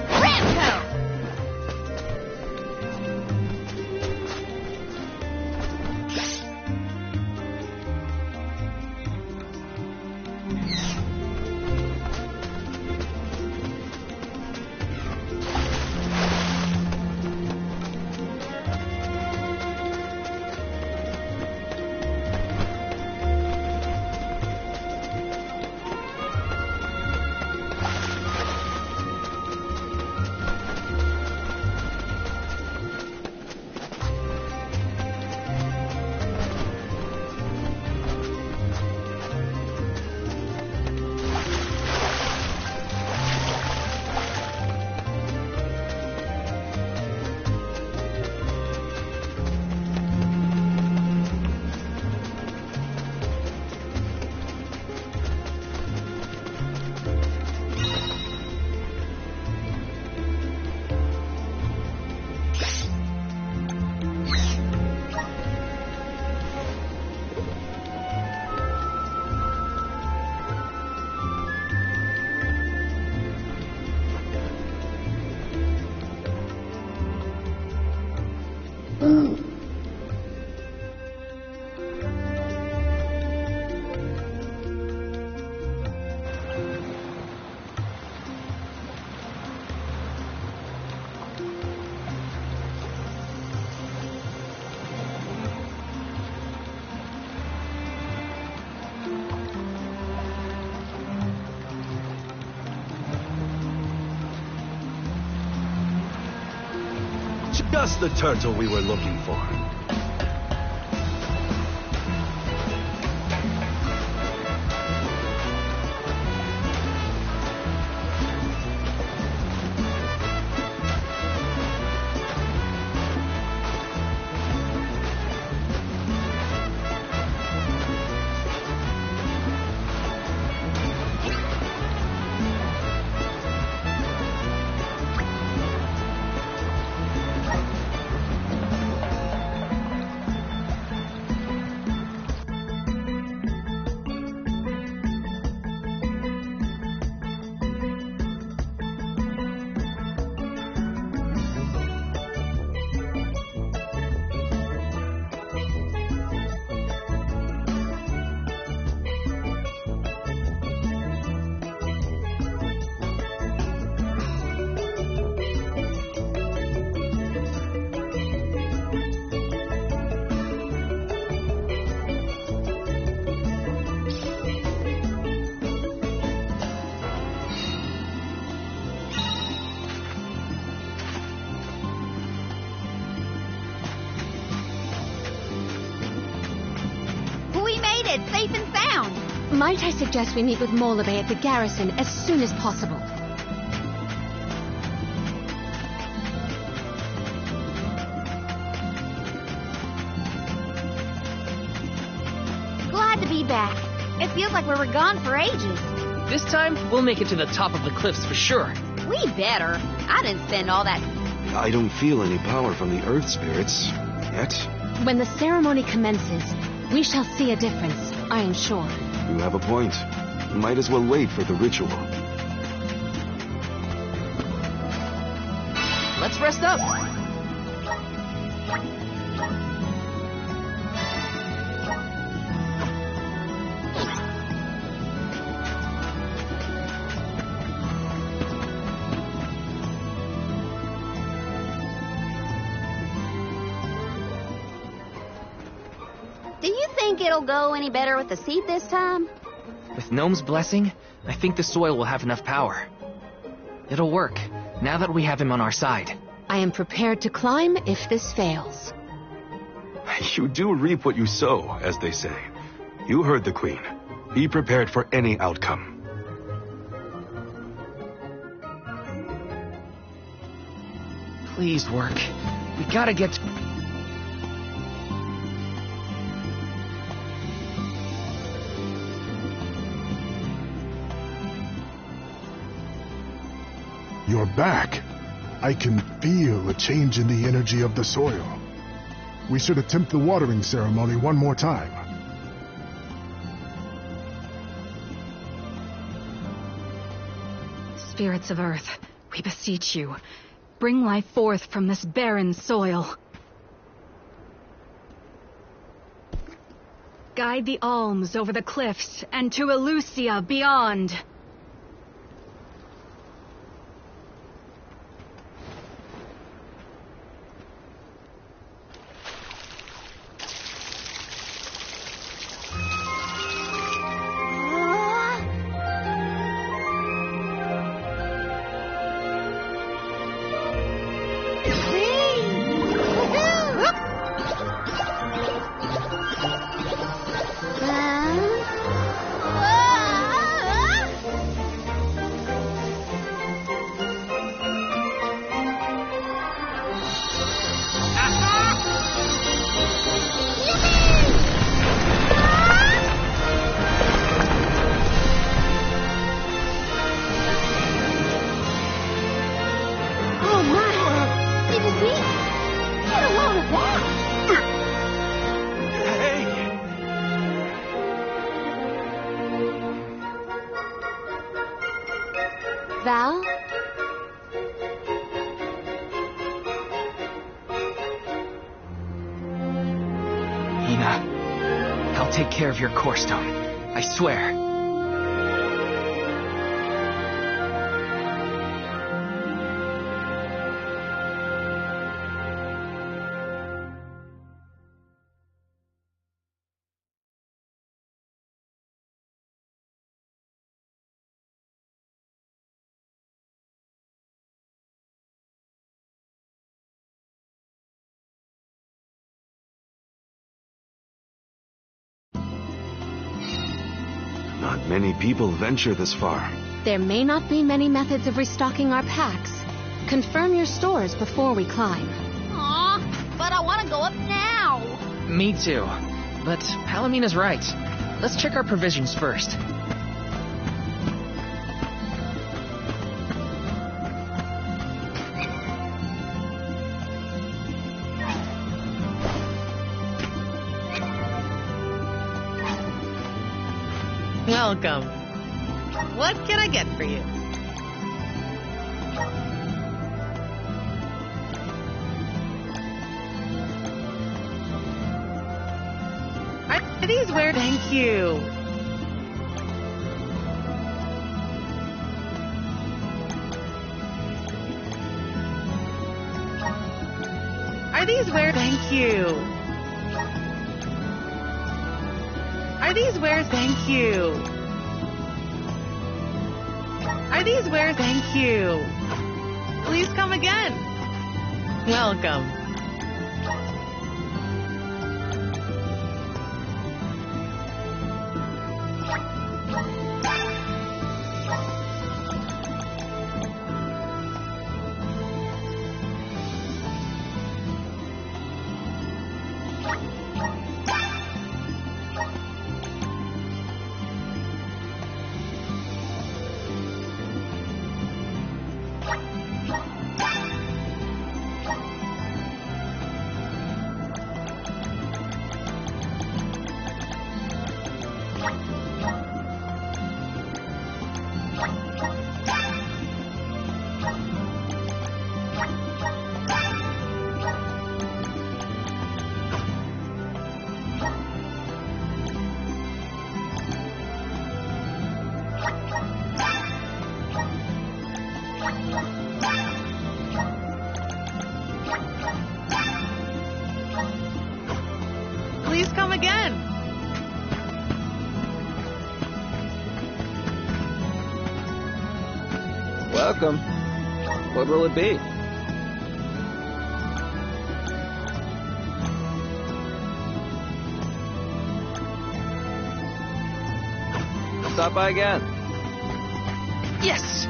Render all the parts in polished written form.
Ramco! Just the turtle we were looking for. Safe and sound. Might I suggest we meet with Molabay at the garrison as soon as possible? Glad to be back. It feels like we were gone for ages. This time, we'll make it to the top of the cliffs for sure. We better. I didn't spend all that... I don't feel any power from the earth spirits, yet. When the ceremony commences, we shall see a difference, I am sure. You have a point. Might as well wait for the ritual. Let's rest up. Do you think it'll go any better with the seed this time? With Gnome's blessing, I think the soil will have enough power. It'll work, now that we have him on our side. I am prepared to climb if this fails. You do reap what you sow, as they say. You heard the Queen. Be prepared for any outcome. Please work. We gotta get... You're back. I can feel a change in the energy of the soil. We should attempt the watering ceremony one more time. Spirits of Earth, We beseech you, bring life forth from this barren soil. Guide the alms over the cliffs and to Elusia beyond. Val? Ina, I'll take care of your core stone. I swear. Not many people venture this far. There may not be many methods of restocking our packs. Confirm your stores before we climb. Aw, but I want to go up now. Me too. But Palomina's right. Let's check our provisions first. Welcome. What can I get for you? Are these where? Thank you. Are these where? Thank you. Are these where? Thank you. Are these where? Thank you. Please come again. Welcome. Please come again. Welcome. What will it be? Stop by again. Yes!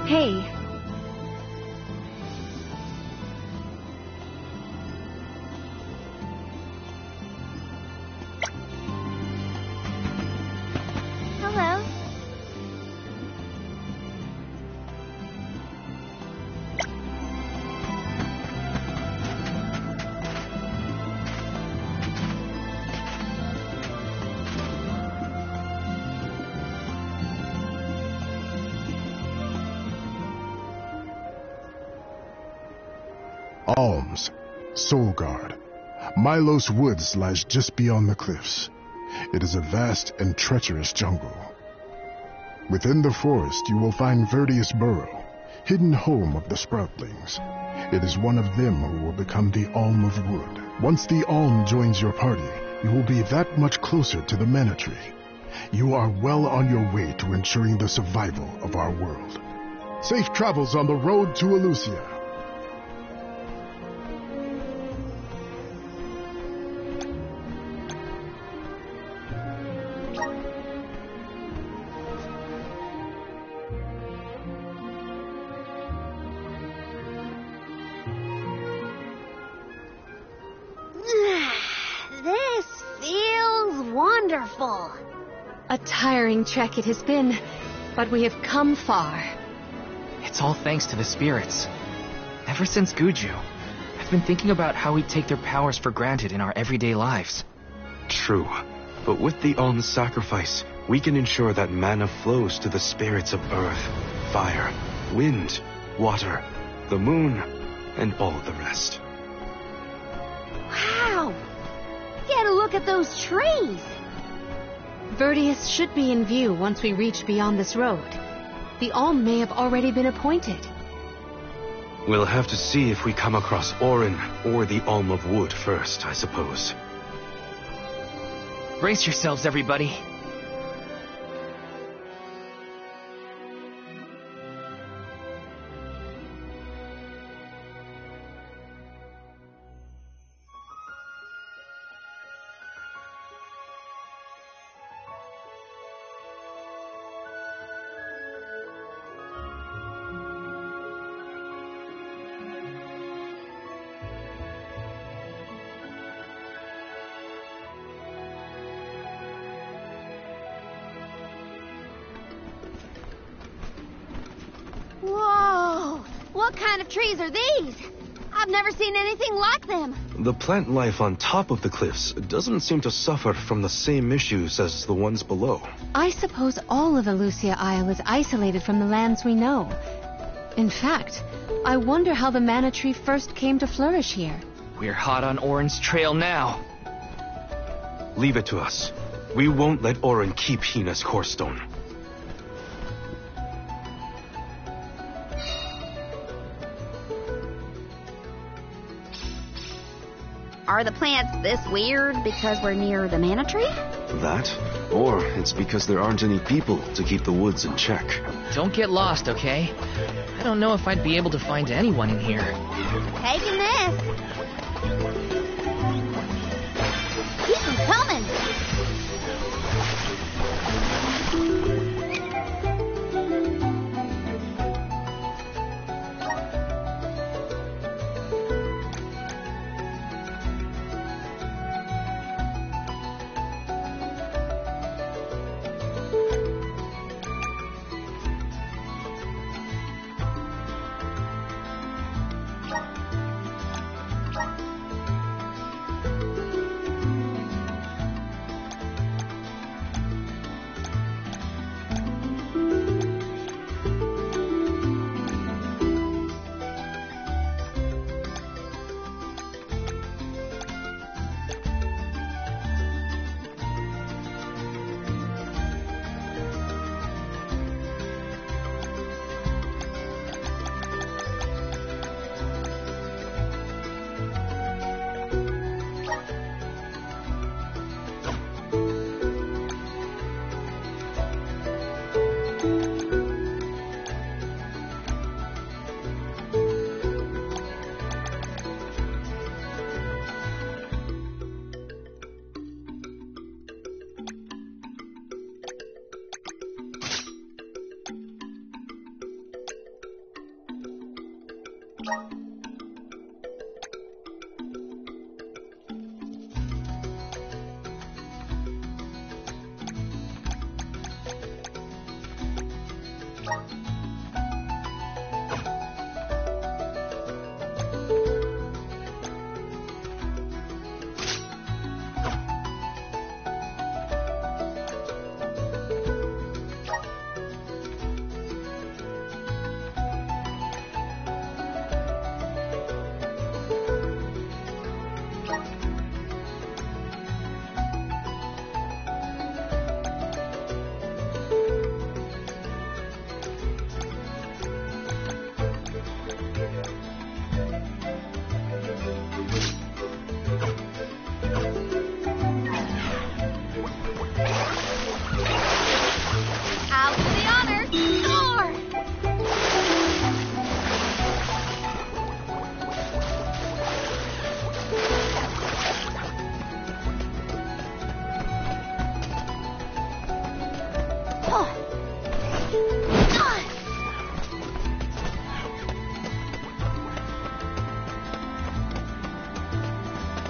Hey. Hello. Alms, Soul Guard. Milos Woods lies just beyond the cliffs. It is a vast and treacherous jungle. Within the forest you will find Verdius Burrow, hidden home of the Sproutlings. It is one of them who will become the Alm of Wood. Once the Alm joins your party, you will be that much closer to the Mana Tree. You are well on your way to ensuring the survival of our world. Safe travels on the road to Elusia. This feels wonderful. A tiring trek it has been, but we have come far. It's all thanks to the spirits. Ever since Guju, I've been thinking about how we take their powers for granted in our everyday lives. True, but with the Alm's sacrifice, we can ensure that mana flows to the spirits of earth, fire, wind, water, the moon, and all the rest. Wow! Get a look at those trees! Verdius should be in view once we reach beyond this road. The Alm may have already been appointed. We'll have to see if we come across Orin or the Alm of Wood first, I suppose. Brace yourselves, everybody. Whoa! What kind of trees are these? I've never seen anything like them. The plant life on top of the cliffs doesn't seem to suffer from the same issues as the ones below. I suppose all of Elusia Isle is isolated from the lands we know. In fact, I wonder how the Mana Tree first came to flourish here. We're hot on Orin's trail now. Leave it to us. We won't let Orin keep Hina's core stone. Are the plants this weird because we're near the Mana Tree? That? Or it's because there aren't any people to keep the woods in check. Don't get lost, okay? I don't know if I'd be able to find anyone in here. Taking this. Keep them coming.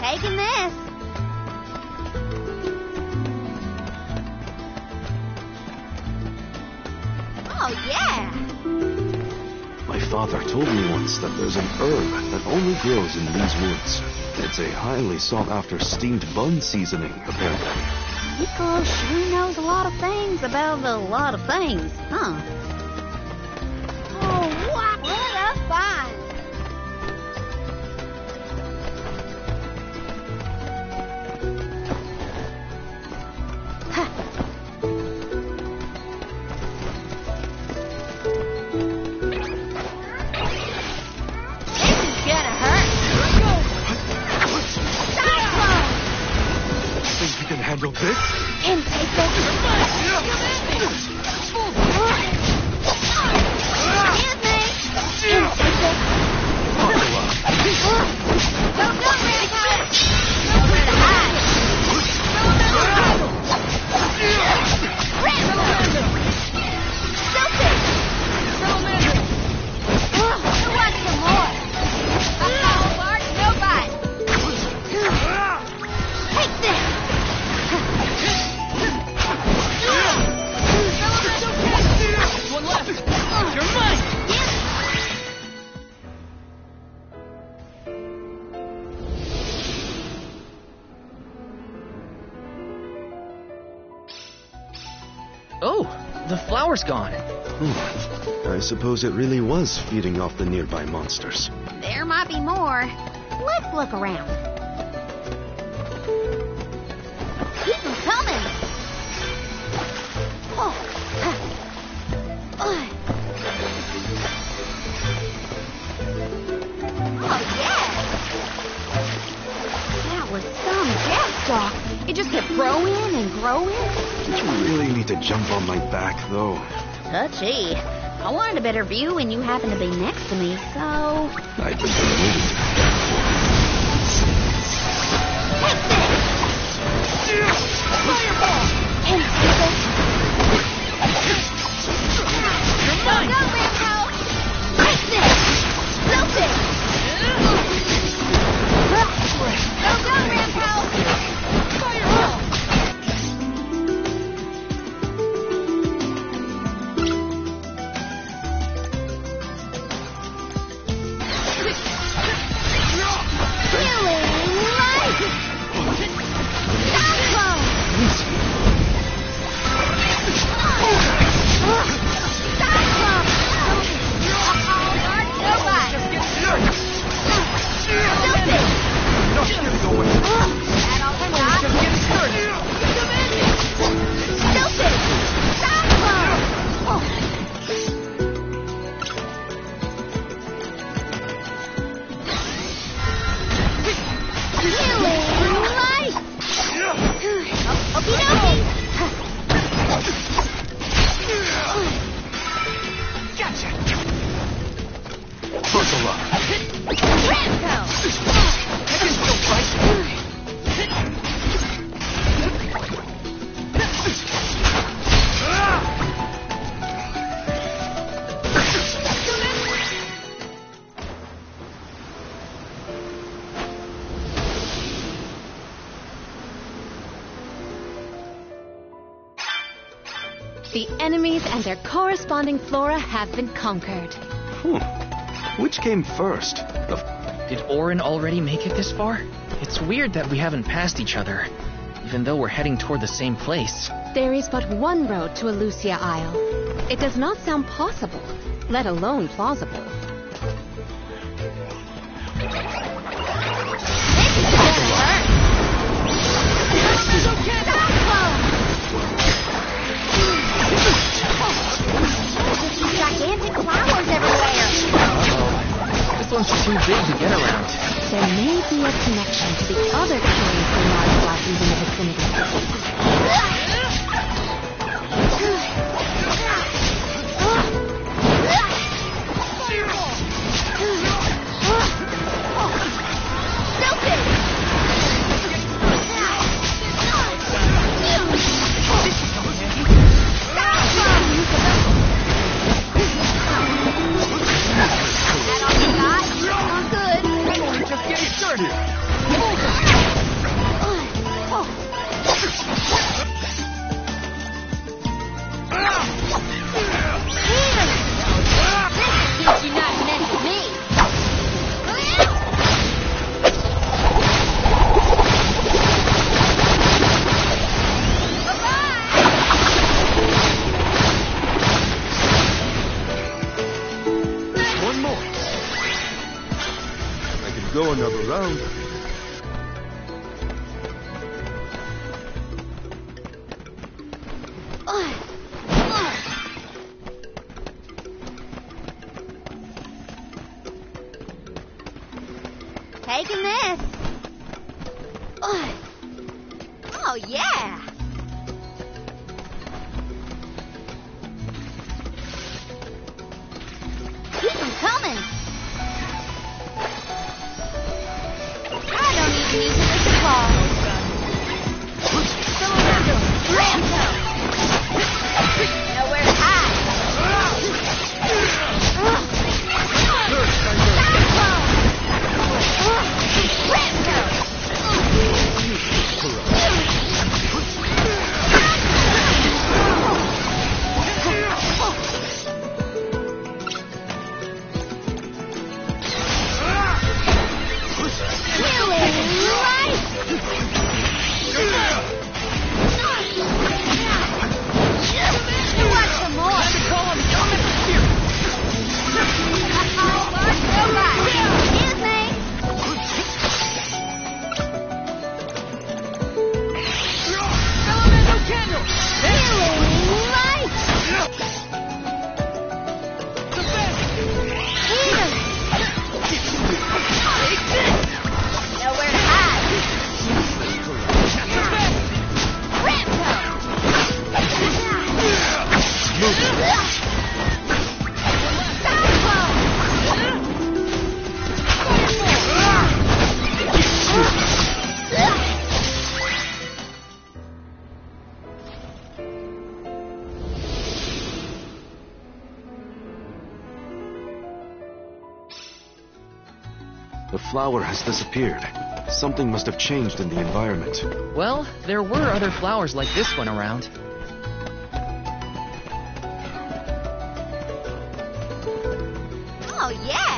Taking this. Oh, yeah. My father told me once that there's an herb that only grows in these woods. It's a highly sought-after steamed bun seasoning, apparently. Nico sure knows a lot of things about a lot of things, huh? Oh, what a find! Handle this? And take this. Excuse me. And take this. Go, Grandpa. Nowhere to hide. Grandpa. Stupid. Who wants some more? No bark, no bite. Take this. One left! You're mine! Oh, the flower's gone. I suppose it really was feeding off the nearby monsters. There might be more. Let's look around. Keep them coming. Oh. Oh, yeah. That was some jackdaw. It just kept growing and growing. Did you really need to jump on my back, though? Touchy. I wanted a better view when you happened to be next to me, so... I've been moved. Take this! Fireball! And take this! You're mine! Go, Rambo! Take this! Stupid! Go, Rambo! Fireball! The enemies and their corresponding flora have been conquered. Which came first? Did Orin already make it this far? It's weird that we haven't passed each other, even though we're heading toward the same place. There is but one road to Elusia Isle. It does not sound possible, let alone plausible. Gigantic flowers everywhere. This one's too big to get around. There may be a connection to the other curiously large blossoms in the vicinity. Just getting started. Oh, yeah! Keep them coming! I don't even need to lift the ball. Rambo! Nowhere to hide! The flower has disappeared. Something must have changed in the environment. Well, there were other flowers like this one around. Oh, yeah!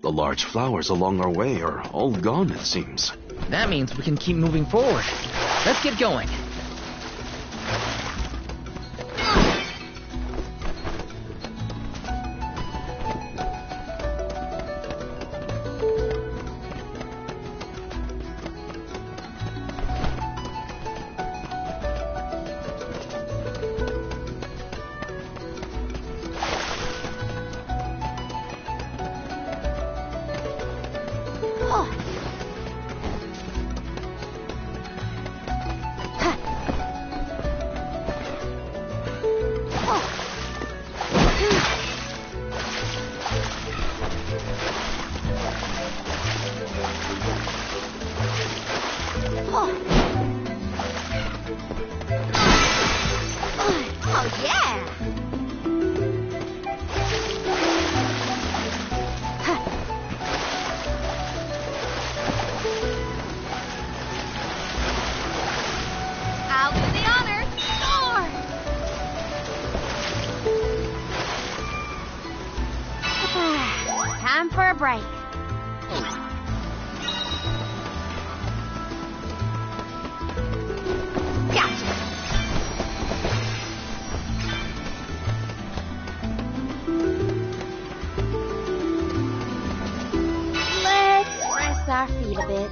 The large flowers along our way are all gone, it seems. That means we can keep moving forward. Let's get going. Oh, yeah! I'll do the honors. More! Time for a break. Gotcha! Let's rest our feet a bit.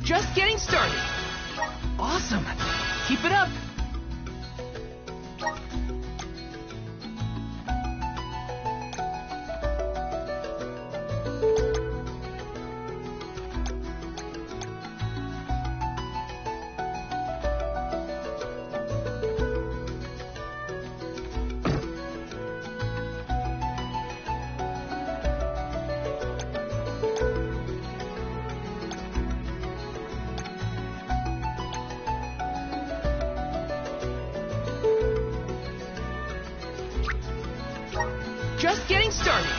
Just getting started. Awesome. Keep it up. Just getting started.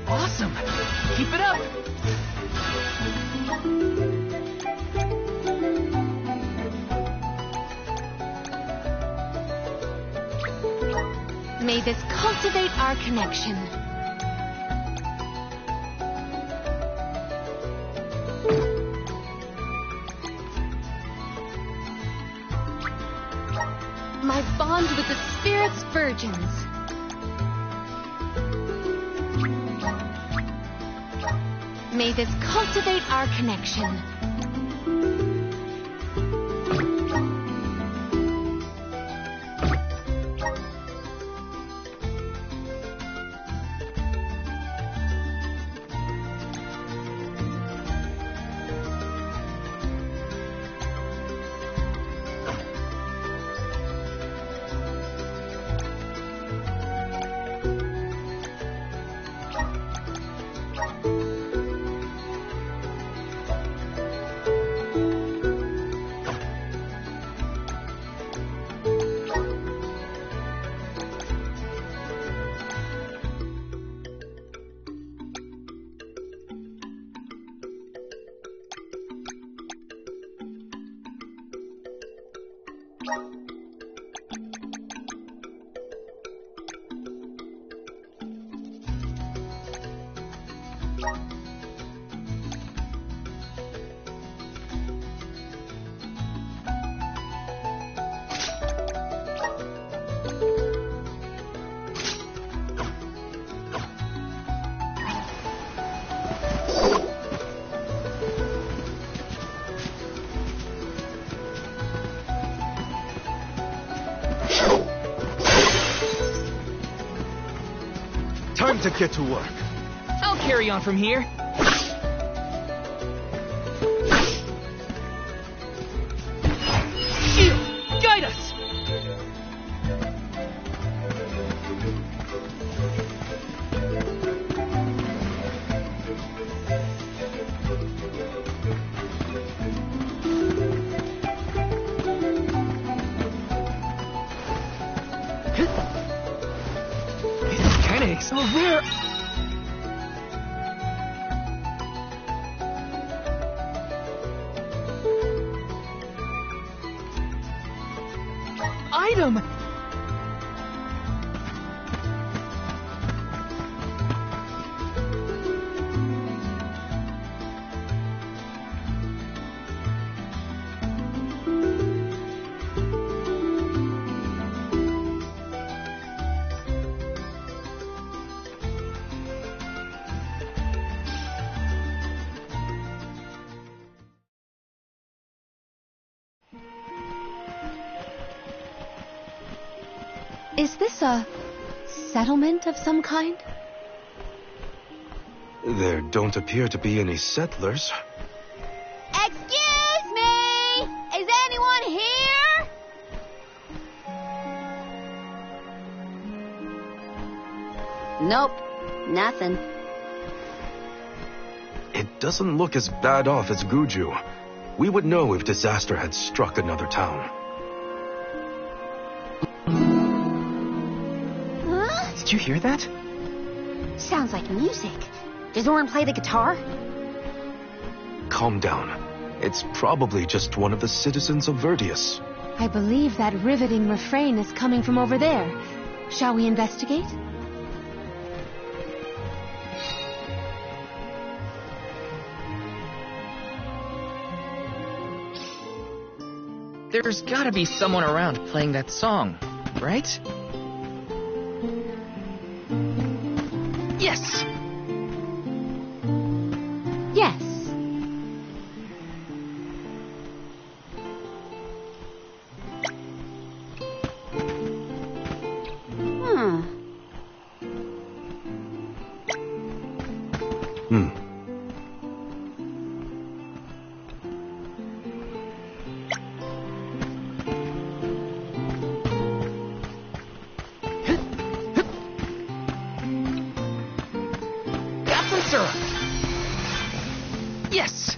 Awesome. Keep it up. May this cultivate our connection. My bond with the Spirit's virgins. May this cultivate our connection. time to get to work. I'll carry on from here. Guide us! It's kinda where? Item! Is this a settlement of some kind? There don't appear to be any settlers. Excuse me! Is anyone here? Nope, nothing. It doesn't look as bad off as Guju. We would know if disaster had struck another town. Huh? Did you hear that? Sounds like music. Does Orin play the guitar? Calm down. It's probably just one of the citizens of Verdius. I believe that riveting refrain is coming from over there. Shall we investigate? There's gotta be someone around playing that song, right? Yes! Yes. Syrup! Yes!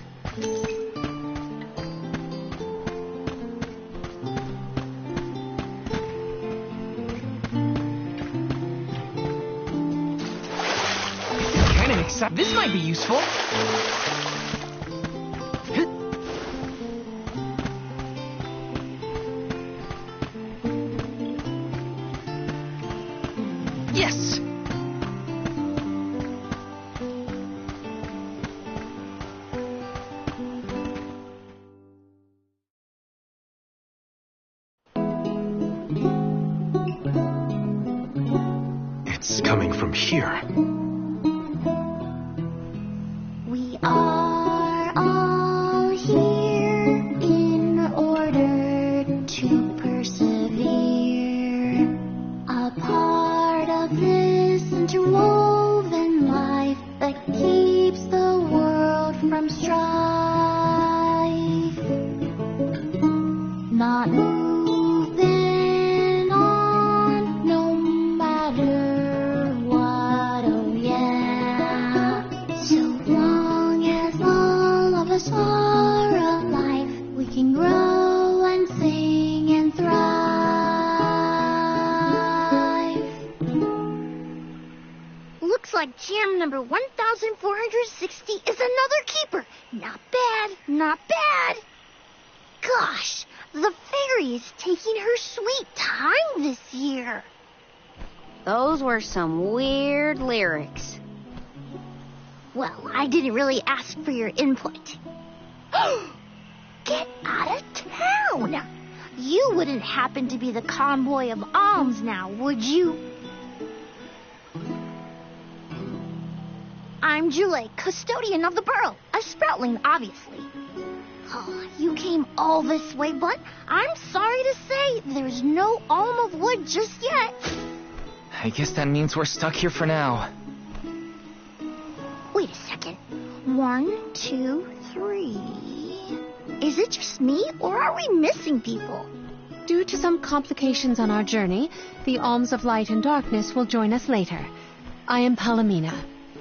Kinda excited. This might be useful. Yes! It's coming from here. We are all here in order to persevere, a part of this interwoven life that keeps the world from strife. Not moving on, no matter what, oh yeah. So long as all of us are alive, we can grow and sing and thrive. Looks like jam number 1460 is another keeper. Not bad, not bad. Gosh, the fairy is taking her sweet time this year. Those were some weird lyrics. Well, I didn't really ask for your input. Get out of town! You wouldn't happen to be the convoy of alms now, would you? I'm Jule, custodian of the burrow, a sproutling, obviously. Oh, you came all this way, but I'm sorry to say there's no alm of wood just yet. I guess that means we're stuck here for now. Wait a second. 1, 2, 3. Is it just me, or are we missing people? Due to some complications on our journey, the Alms of Light and Darkness will join us later. I am Palomina,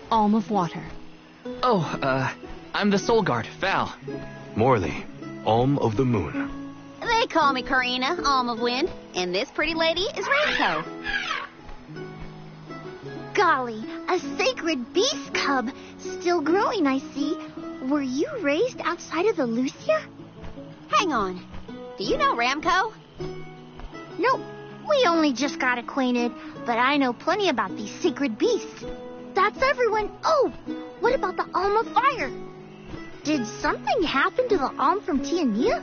Alm of Water. Oh, I'm the Soul Guard, Val. Morley, Alm of the Moon. They call me Karina, Alm of Wind, and this pretty lady is Ramco. Golly, a sacred beast cub. Still growing, I see. Were you raised outside of Elusia? Hang on. Do you know Ramco? Nope. We only just got acquainted, but I know plenty about these sacred beasts. That's everyone. Oh, what about the Alm of Fire? Did something happen to the Alm from Tiania?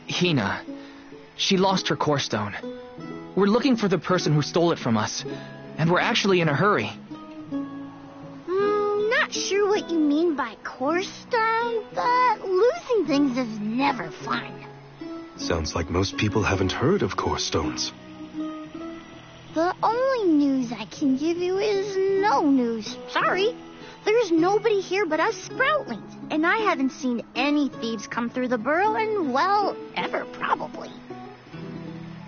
Hina. She lost her core stone. We're looking for the person who stole it from us, and we're actually in a hurry. Not sure what you mean by core stone, but losing things is never fun. Sounds like most people haven't heard of core stones. The only news I can give you is no news. Sorry. There's nobody here but us Sproutlings, and I haven't seen any thieves come through the burrow in, well, ever probably.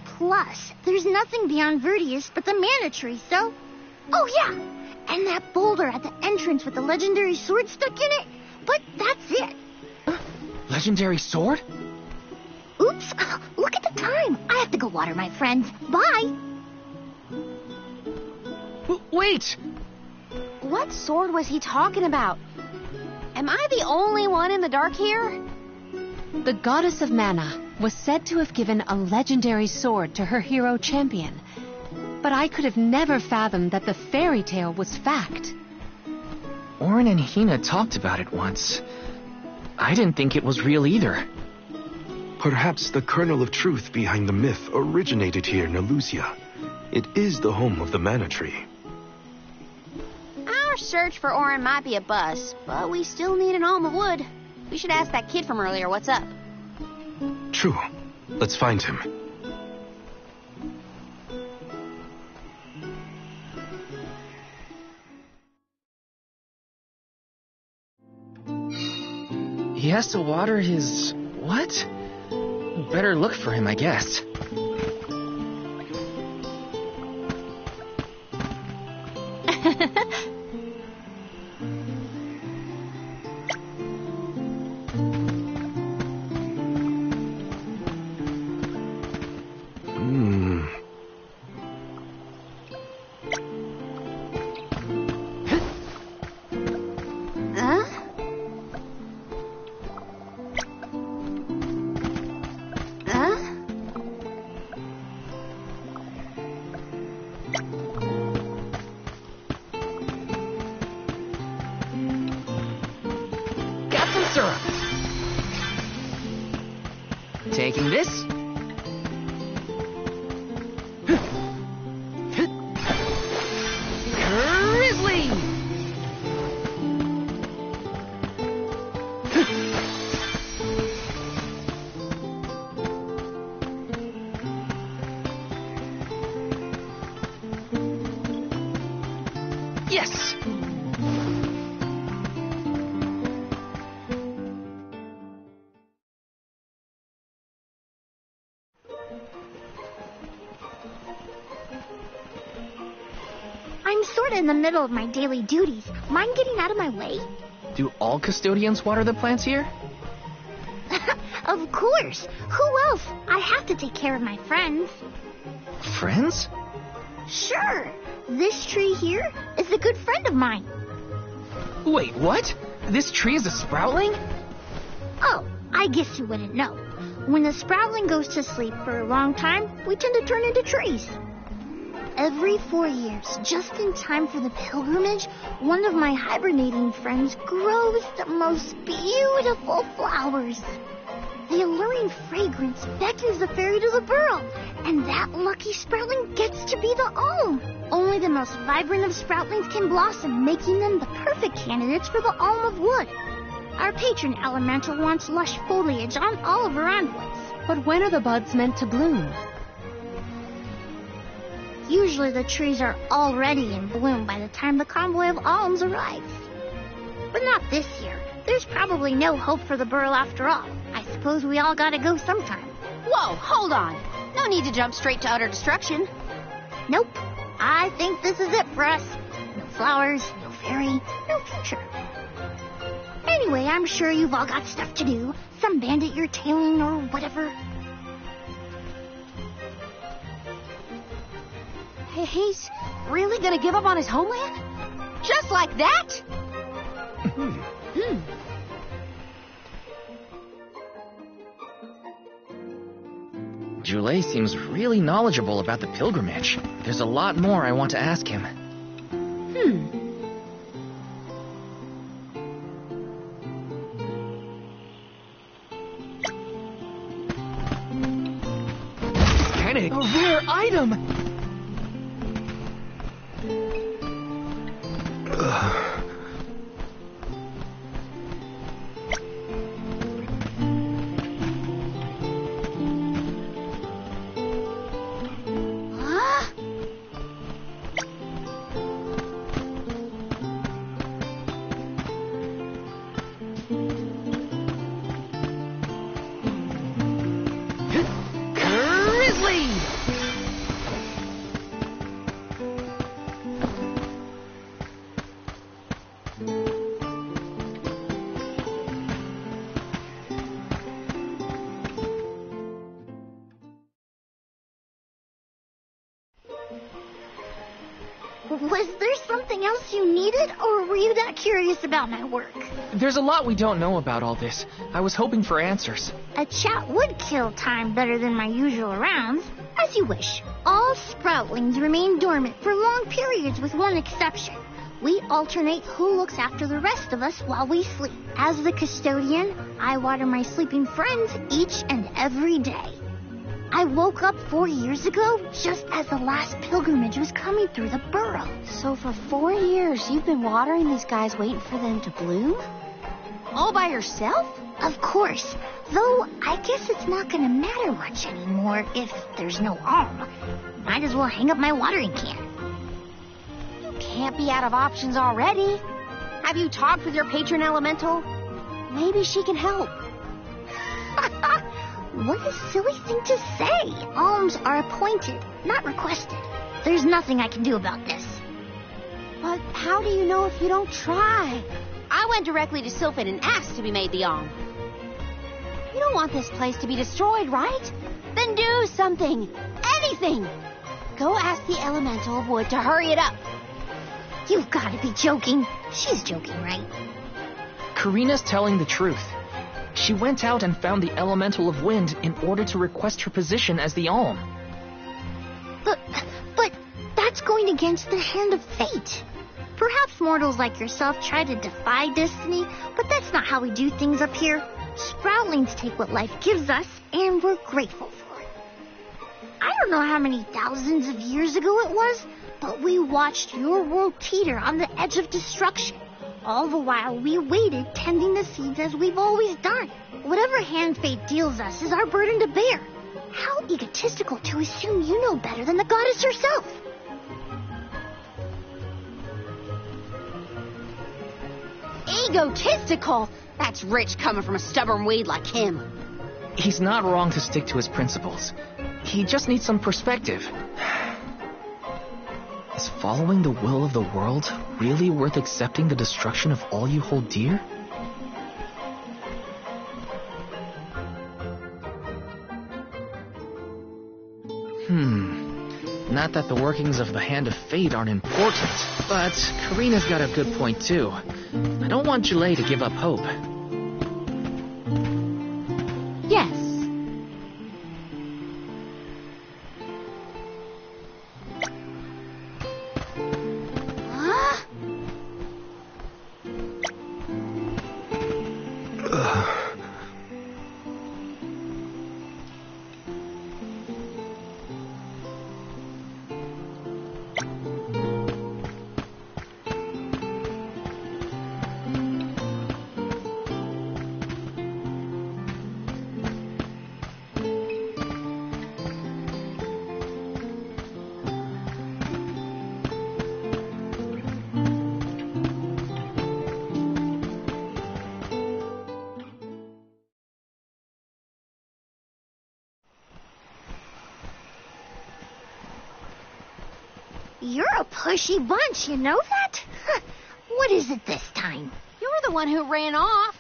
Plus, there's nothing beyond Vertius but the mana tree, so... Oh, yeah! And that boulder at the entrance with the legendary sword stuck in it. But that's it. Legendary sword? Oops, look at the time. I have to go water my friends. Bye! Wait! What sword was he talking about? Am I the only one in the dark here? The goddess of mana was said to have given a legendary sword to her hero champion. But I could have never fathomed that the fairy tale was fact. Orin and Hina talked about it once. I didn't think it was real either. Perhaps the kernel of truth behind the myth originated here in Elusia. It is the home of the mana tree. Our search for Orin might be a bust, but we still need an Alm of Wood. We should ask that kid from earlier what's up. True. Let's find him. He has to water his... what? Better look for him, I guess. Taking this. Grizzly! Yes! I'm sort of in the middle of my daily duties. Mind getting out of my way? Do all custodians water the plants here? Of course. Who else? I have to take care of my friends. Friends? Sure. This tree here is a good friend of mine. Wait, what? This tree is a sproutling? Oh, I guess you wouldn't know. When the sproutling goes to sleep for a long time, we tend to turn into trees. Every 4 years, just in time for the pilgrimage, one of my hibernating friends grows the most beautiful flowers. The alluring fragrance beckons the fairy to the burrow, and that lucky sproutling gets to be the Alm. Only the most vibrant of sproutlings can blossom, making them the perfect candidates for the Alm of Wood. Our patron elemental wants lush foliage on all of her envoys. But when are the buds meant to bloom? Usually the trees are already in bloom by the time the convoy of alms arrives. But not this year. There's probably no hope for the burrow after all. I suppose we all gotta go sometime. Whoa, hold on. No need to jump straight to utter destruction. Nope. I think this is it for us. No flowers, no fairy, no future. Anyway, I'm sure you've all got stuff to do. Some bandit you're tailing or whatever. He's really gonna give up on his homeland? Just like that? Jule seems really knowledgeable about the pilgrimage. There's a lot more I want to ask him. Panic! A rare item! Was there something else you needed, or were you that curious about my work? There's a lot we don't know about all this. I was hoping for answers. A chat would kill time better than my usual rounds. As you wish. All sproutlings remain dormant for long periods with one exception. We alternate who looks after the rest of us while we sleep. As the custodian, I water my sleeping friends each and every day. I woke up 4 years ago, just as the last pilgrimage was coming through the burrow. So for 4 years, you've been watering these guys waiting for them to bloom? All by yourself? Of course. Though, I guess it's not gonna matter much anymore if there's no alm. Might as well hang up my watering can. You can't be out of options already. Have you talked with your patron elemental? Maybe she can help. What a silly thing to say. Alms are appointed, not requested. There's nothing I can do about this. But how do you know if you don't try? I went directly to Sylphin and asked to be made the alm. You don't want this place to be destroyed, right? Then do something. Anything. Go ask the elemental of wood to hurry it up. You've got to be joking. She's joking, right? Karina's telling the truth. She went out and found the elemental of wind in order to request her position as the alm. But that's going against the hand of fate. Perhaps mortals like yourself try to defy destiny, but that's not how we do things up here. Sproutlings take what life gives us, and we're grateful for it. I don't know how many thousands of years ago it was, but we watched your world teeter on the edge of destruction. All the while we waited, tending the seeds as we've always done. Whatever hand fate deals us is our burden to bear. How egotistical to assume you know better than the goddess herself. Egotistical? That's rich coming from a stubborn weed like him. He's not wrong to stick to his principles. He just needs some perspective. Is following the will of the world really worth accepting the destruction of all you hold dear? Not that the workings of the Hand of Fate aren't important, but Karina's got a good point too. I don't want Jule to give up hope. Yes. You're a pushy bunch, you know that? What is it this time? You're the one who ran off.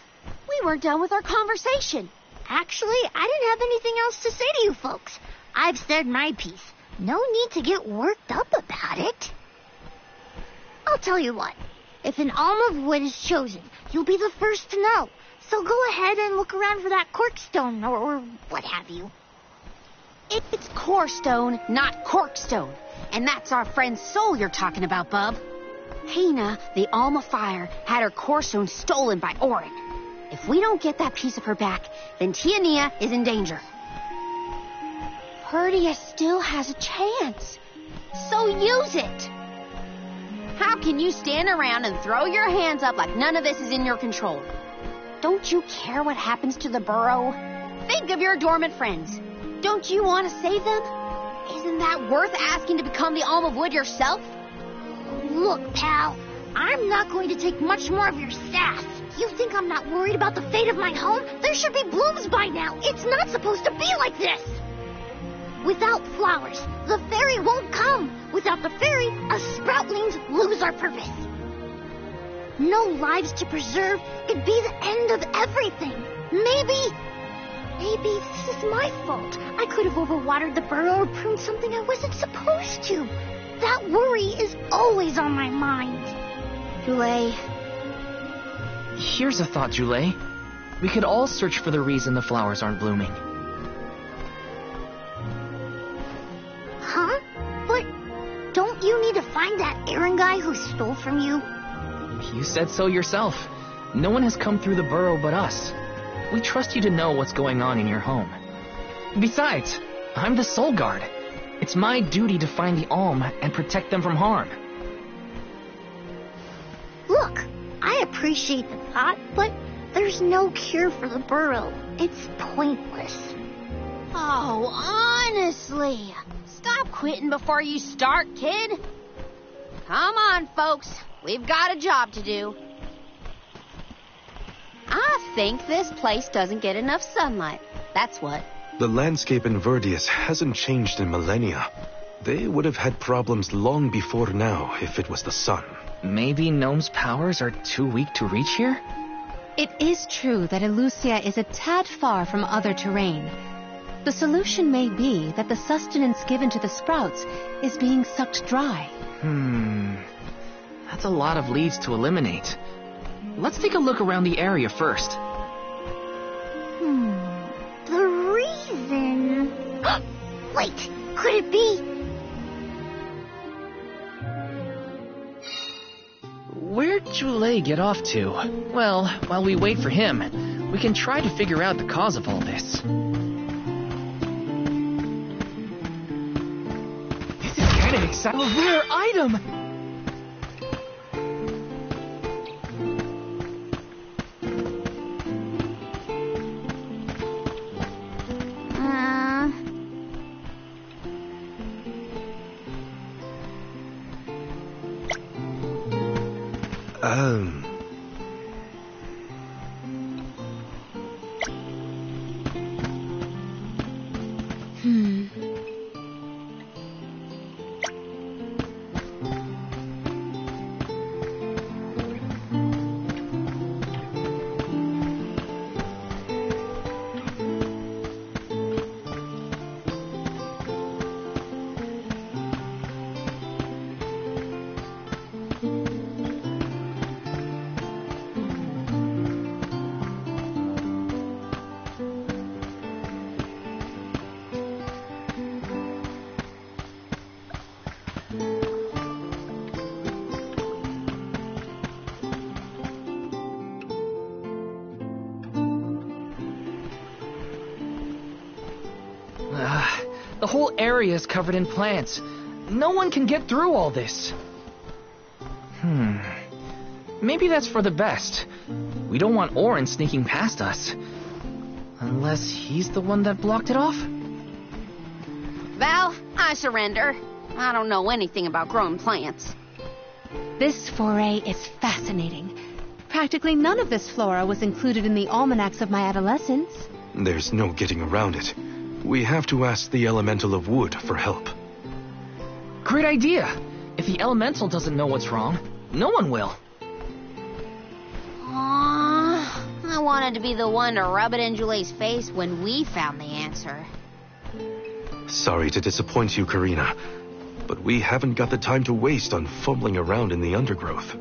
We weren't done with our conversation. Actually, I didn't have anything else to say to you folks. I've said my piece. No need to get worked up about it. I'll tell you what. If an alm of wood is chosen, you'll be the first to know. So go ahead and look around for that corkstone or what have you. It's corestone, not corkstone. And that's our friend's soul you're talking about, bub. Hina, the alm of fire, had her corestone stolen by Orin. If we don't get that piece of her back, then Tiania is in danger. Perdia still has a chance. So use it. How can you stand around and throw your hands up like none of this is in your control? Don't you care what happens to the burrow? Think of your dormant friends. Don't you want to save them? Isn't that worth asking to become the alm of wood yourself? Look, pal, I'm not going to take much more of your sass. You think I'm not worried about the fate of my home? There should be blooms by now. It's not supposed to be like this. Without flowers, the fairy won't come. Without the fairy, us sproutlings lose our purpose. No lives to preserve, it'd be the end of everything. Maybe this is my fault. I could have overwatered the burrow or pruned something I wasn't supposed to. That worry is always on my mind. Jule. Here's a thought, Jule. We could all search for the reason the flowers aren't blooming. Huh? But don't you need to find that Aaron guy who stole from you? You said so yourself. No one has come through the burrow but us. We trust you to know what's going on in your home. Besides, I'm the Soul Guard. It's my duty to find the alm and protect them from harm. Look, I appreciate the thought, but there's no cure for the burrow. It's pointless. Oh, honestly. Stop quitting before you start, kid. Come on, folks. We've got a job to do. I think this place doesn't get enough sunlight. That's what. The landscape in Verdius hasn't changed in millennia. They would have had problems long before now if it was the sun. Maybe Gnome's powers are too weak to reach here? It is true that Elusia is a tad far from other terrain. The solution may be that the sustenance given to the sprouts is being sucked dry. That's a lot of leads to eliminate. Let's take a look around the area first. The reason... Wait, could it be... Where'd Jule get off to? Well, while we wait for him, we can try to figure out the cause of all this. This is kind of exciting. A rare item! The whole area is covered in plants. No one can get through all this. Maybe that's for the best. We don't want Orin sneaking past us. Unless he's the one that blocked it off? Val, I surrender. I don't know anything about growing plants. This foray is fascinating. Practically none of this flora was included in the almanacs of my adolescence. There's no getting around it. We have to ask the elemental of wood for help. Great idea. If the elemental doesn't know what's wrong, no one will. Aww, I wanted to be the one to rub it in Jule's face when we found the answer. Sorry to disappoint you, Karina, but we haven't got the time to waste on fumbling around in the undergrowth.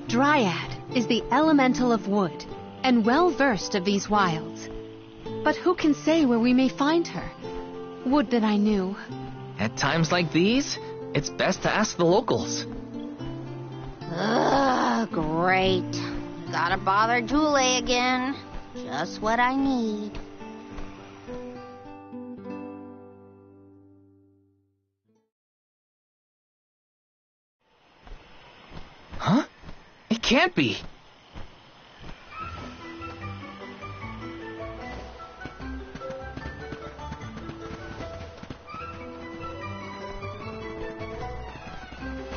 Dryad is the elemental of wood, and well-versed of these wilds. But who can say where we may find her? Would that I knew. At times like these, it's best to ask the locals. Ugh, great. Gotta bother Jule again. Just what I need. Huh? It can't be.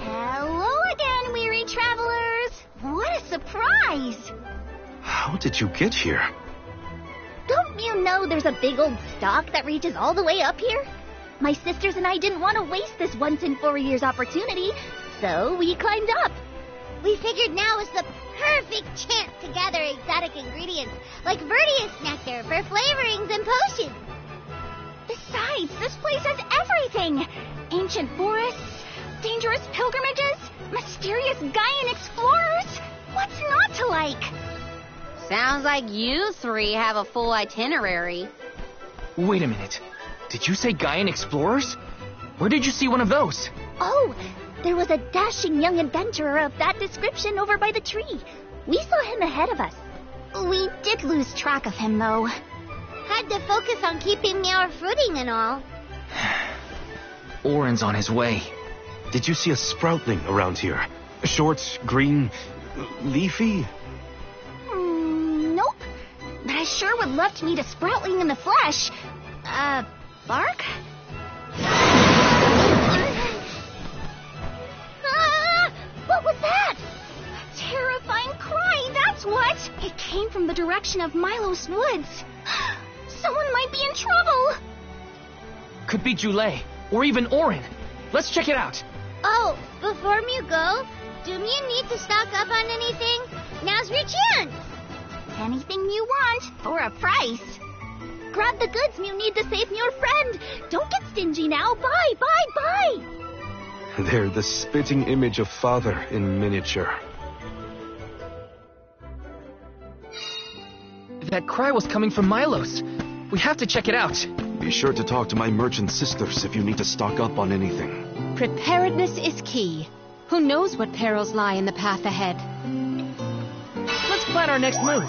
Hello again, weary travelers. What a surprise. How did you get here? Don't you know there's a big old stalk that reaches all the way up here? My sisters and I didn't want to waste this once in 4 years opportunity, so we climbed up. We figured now is the perfect chance to gather exotic ingredients like Verdius nectar for flavorings and potions. Besides, this place has everything. Ancient forests, dangerous pilgrimages, mysterious Gaian explorers. What's not to like? Sounds like you three have a full itinerary. Wait a minute. Did you say Gaian explorers? Where did you see one of those? Oh, there was a dashing young adventurer of that description over by the tree. We saw him ahead of us. We did lose track of him, though. Had to focus on keeping our footing and all. Oren's on his way. Did you see a sproutling around here? Short, green, leafy? Nope. But I sure would love to meet a sproutling in the flesh. Bark? What was that? A terrifying cry, that's what! It came from the direction of Milos Woods. Someone might be in trouble! Could be Jule, or even Oren. Let's check it out. Oh, before you go, do you need to stock up on anything? Now's your chance! Anything you want, for a price. Grab the goods you need to save your friend. Don't get stingy now. Bye, bye, bye! They're the spitting image of Father in miniature. That cry was coming from Milos. We have to check it out. Be sure to talk to my merchant sisters if you need to stock up on anything. Preparedness is key. Who knows what perils lie in the path ahead? Let's plan our next move.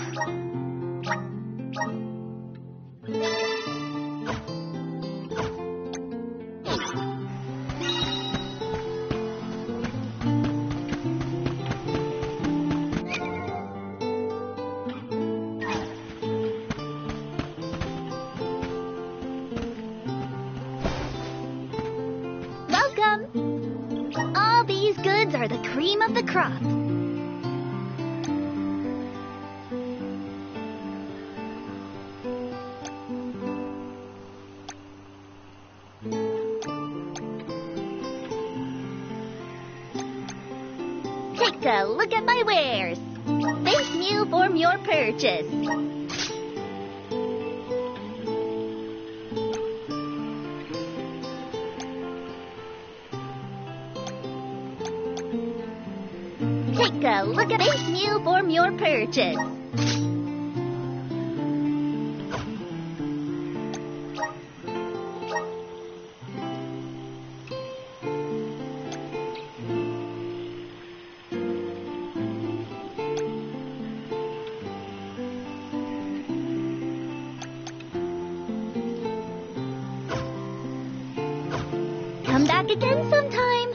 Welcome! All these goods are the cream of the crop. Take a look at my wares. Thank you for your purchase. Take a look at this new for your purchase. Come back again sometime.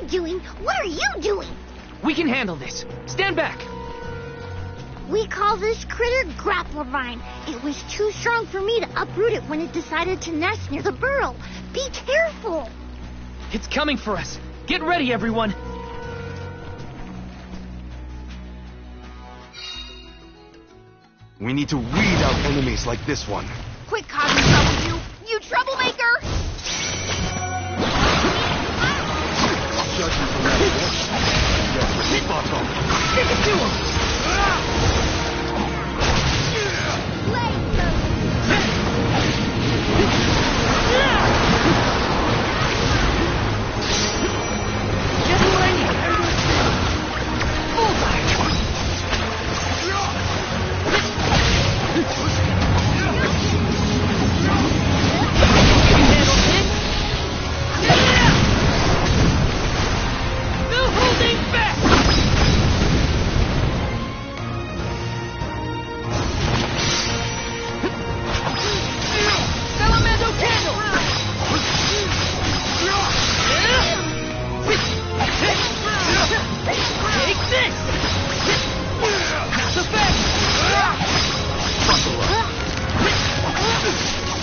doing? What are you doing? We can handle this. Stand back. We call this critter grappler vine. It was too strong for me to uproot it when it decided to nest near the burrow. Be careful. It's coming for us. Get ready, everyone. We need to weed out enemies like this one. Quit causing trouble, you troublemaker! Judging from that yes, fuck off. Take it to him. Just landing. Bullseye. No holding back! Salamander candle! Take this! Pass effect!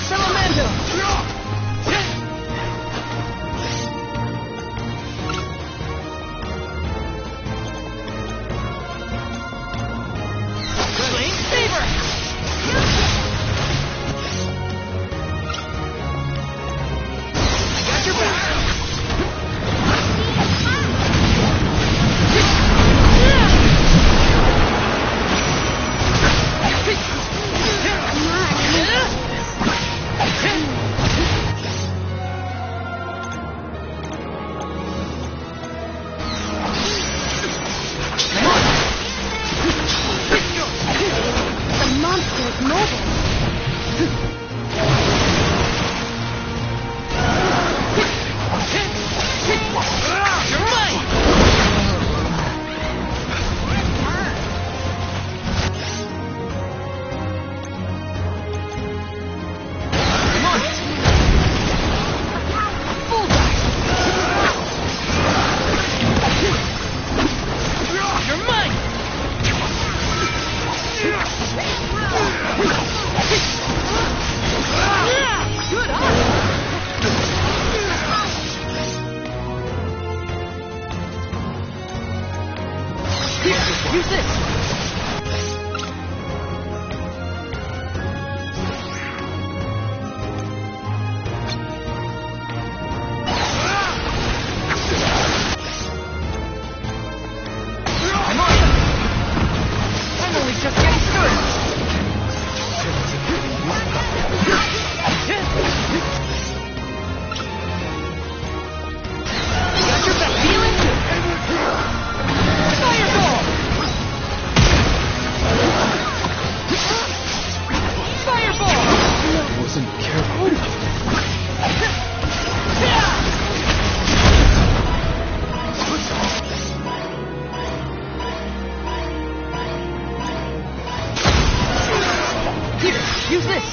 Salamander! Flame saber! I got your back! The monster is mobile. You're mine! Come on! Bullseye! You're mine! Good eye! Here, use this! I'm on! I'm only just getting started! Got your back, feeling? Fireball! Fireball! I wasn't careful. Here, use this!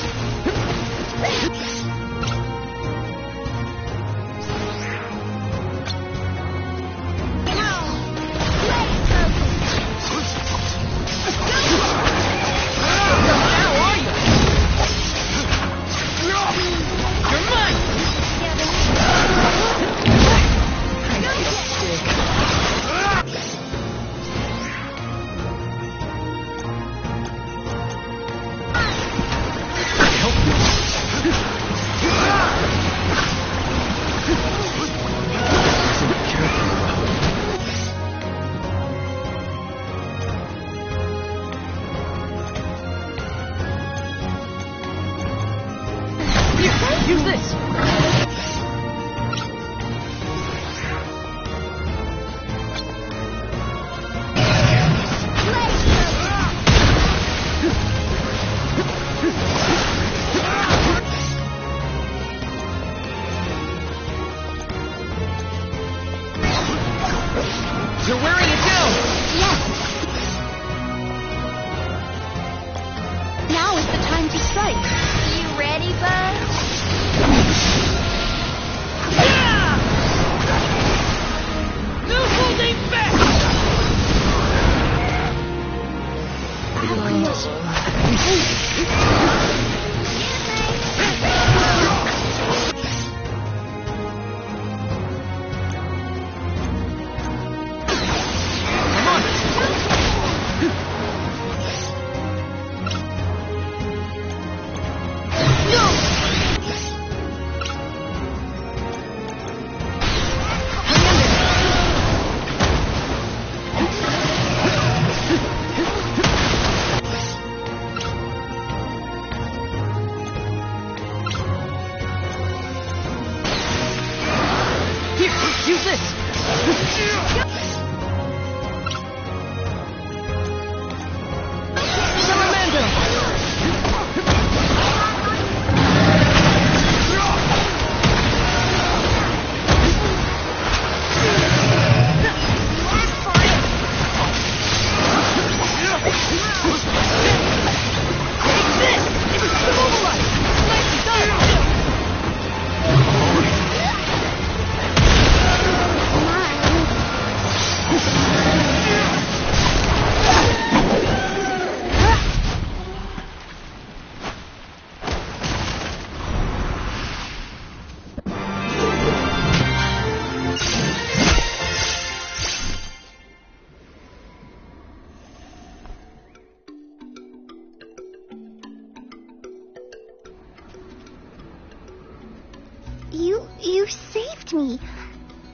How are you? You're mine! I feel sick. Here, use this! You're wearing it down! Yes. Now is the time to strike. You ready, Buzz? How's this? You saved me.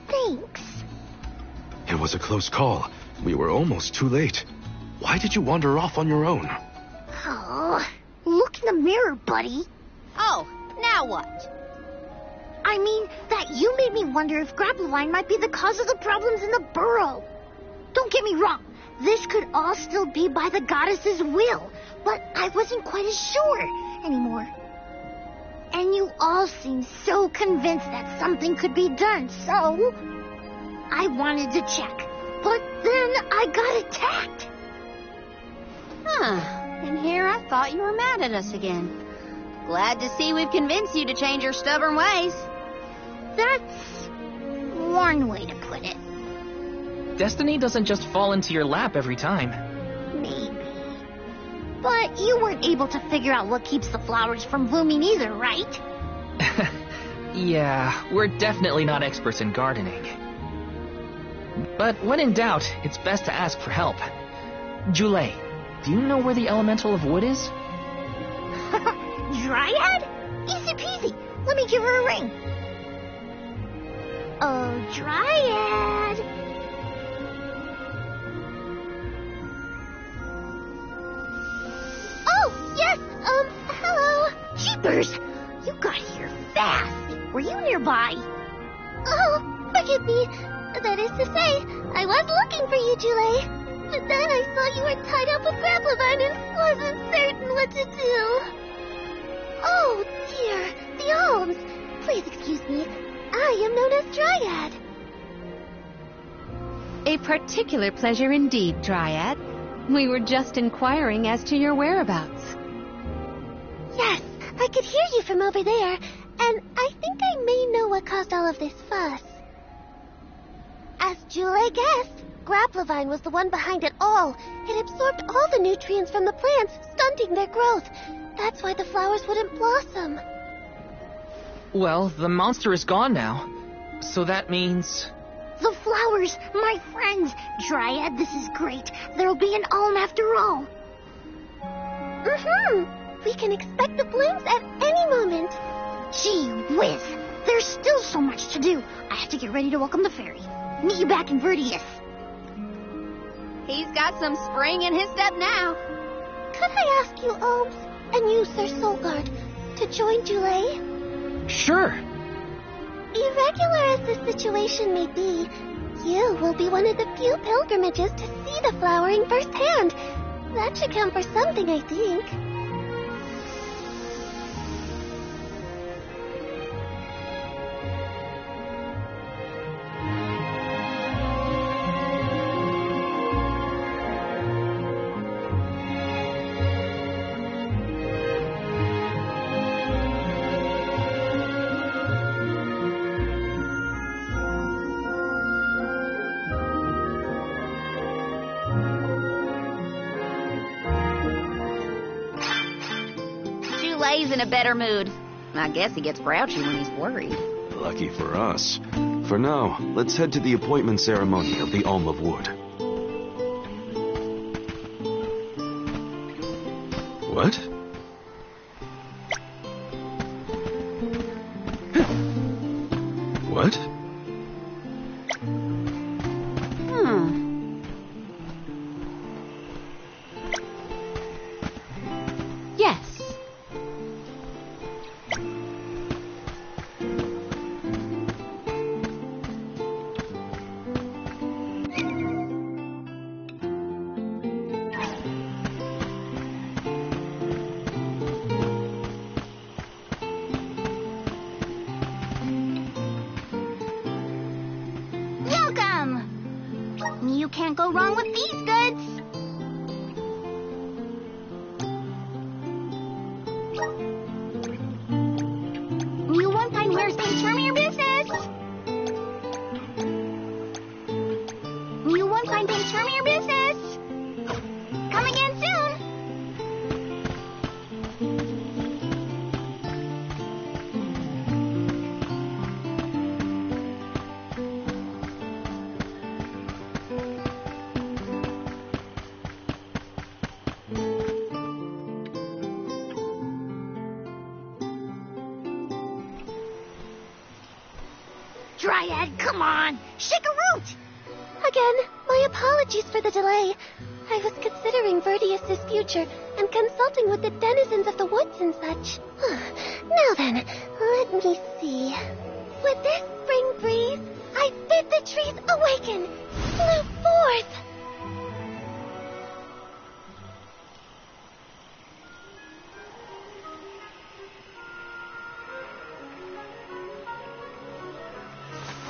Thanks. It was a close call. We were almost too late. Why did you wander off on your own? Oh, look in the mirror, buddy. Oh, now what? I mean, that you made me wonder if Grappevine might be the cause of the problems in the burrow. Don't get me wrong. This could all still be by the goddess's will, but I wasn't quite as sure anymore. And you all seem so convinced that something could be done, so I wanted to check. But then I got attacked. Huh. And here I thought you were mad at us again. Glad to see we've convinced you to change your stubborn ways. That's one way to put it. Destiny doesn't just fall into your lap every time. Maybe. But you weren't able to figure out what keeps the flowers from blooming either, right? Yeah, we're definitely not experts in gardening. But when in doubt, it's best to ask for help. Jule, do you know where the elemental of wood is? Dryad? Easy peasy. Let me give her a ring. Oh, Dryad. Oh, yes, hello. Jeepers, you got here fast. Were you nearby? Oh, forgive me. That is to say, I was looking for you, Jule. But then I saw you were tied up with Grappevine and wasn't certain what to do. Oh, dear, the alms. Please excuse me. I am known as Dryad. A particular pleasure indeed, Dryad. We were just inquiring as to your whereabouts. Yes, I could hear you from over there, and I think I may know what caused all of this fuss. As Jule guessed, Grappevine was the one behind it all. It absorbed all the nutrients from the plants, stunting their growth. That's why the flowers wouldn't blossom. Well, the monster is gone now. So that means... The flowers, my friends. Dryad, this is great. There'll be an alm after all. We can expect the blooms at any moment. Gee whiz. There's still so much to do. I have to get ready to welcome the fairy. Meet you back in Vertius. He's got some spring in his step now. Could I ask you, Alms, and you, Sir Soulguard, to join Jule? Sure. Irregular as the situation may be, you will be one of the few pilgrimages to see the flowering firsthand. That should count for something, I think. Jule's in a better mood. I guess he gets grouchy when he's worried. Lucky for us. For now, let's head to the appointment ceremony of the Alm of Wood. What? What? Yes. can't go wrong with these goods. You won't find wares being charming your business. You won't find things charming your business. Come again soon. Dryad, come on! Shake a root! Again, my apologies for the delay. I was considering Verdius's future and consulting with the denizens of the woods and such. Now then, let me see. With this spring breeze, I bid the trees awaken, bloom forth.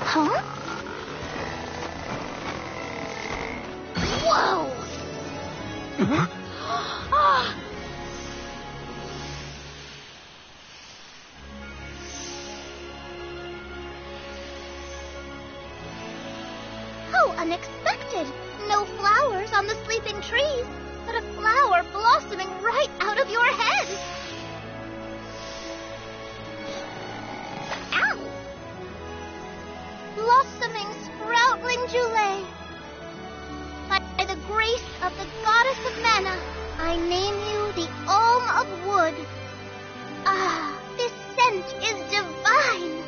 Huh? Whoa! How unexpected! No flowers on the sleeping trees, but a flower blossoming right out of your head. Ow! Blossoming, sproutling Joulet. By the grace of the goddess of mana, I name you the Alm of Wood. Ah, this scent is divine.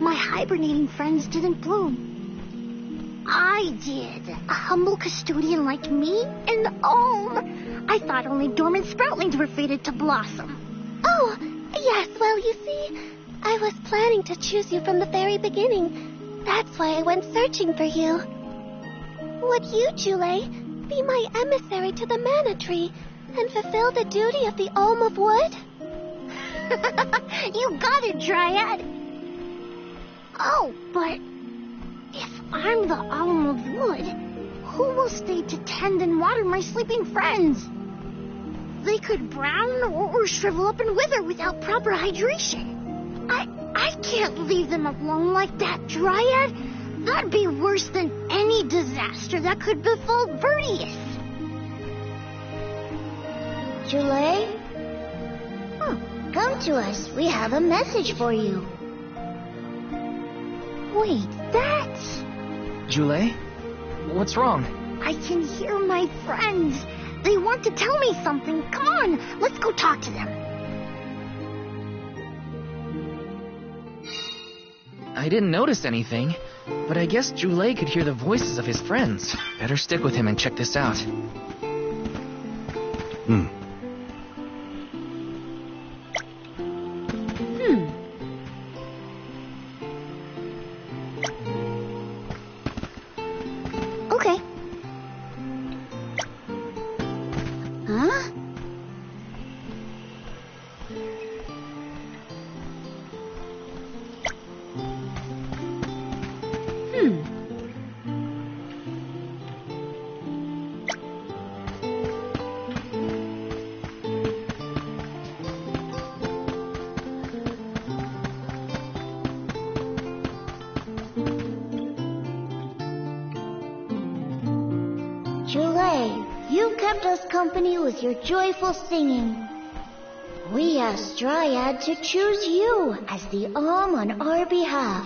My hibernating friends didn't bloom. I did. A humble custodian like me? And I thought only dormant sproutlings were fated to blossom. Oh, yes, well, you see, I was planning to choose you from the very beginning. That's why I went searching for you. Would you, Joulet, be my emissary to the mana tree and fulfill the duty of the Alm of Wood? You got it, Dryad. Oh, but if I'm the Alm of Wood, who will stay to tend and water my sleeping friends? They could brown or shrivel up and wither without proper hydration. I can't leave them alone like that, Dryad. That'd be worse than any disaster that could befall Verdius. Joulet? Come to us. We have a message for you. Wait, that's... Joulet? What's wrong? I can hear my friends. They want to tell me something. Come on, let's go talk to them. I didn't notice anything, but I guess Joulet could hear the voices of his friends. Better stick with him and check this out. Okay. Huh? Joulet, you kept us company with your joyful singing. We asked Dryad to choose you as the Alm on our behalf.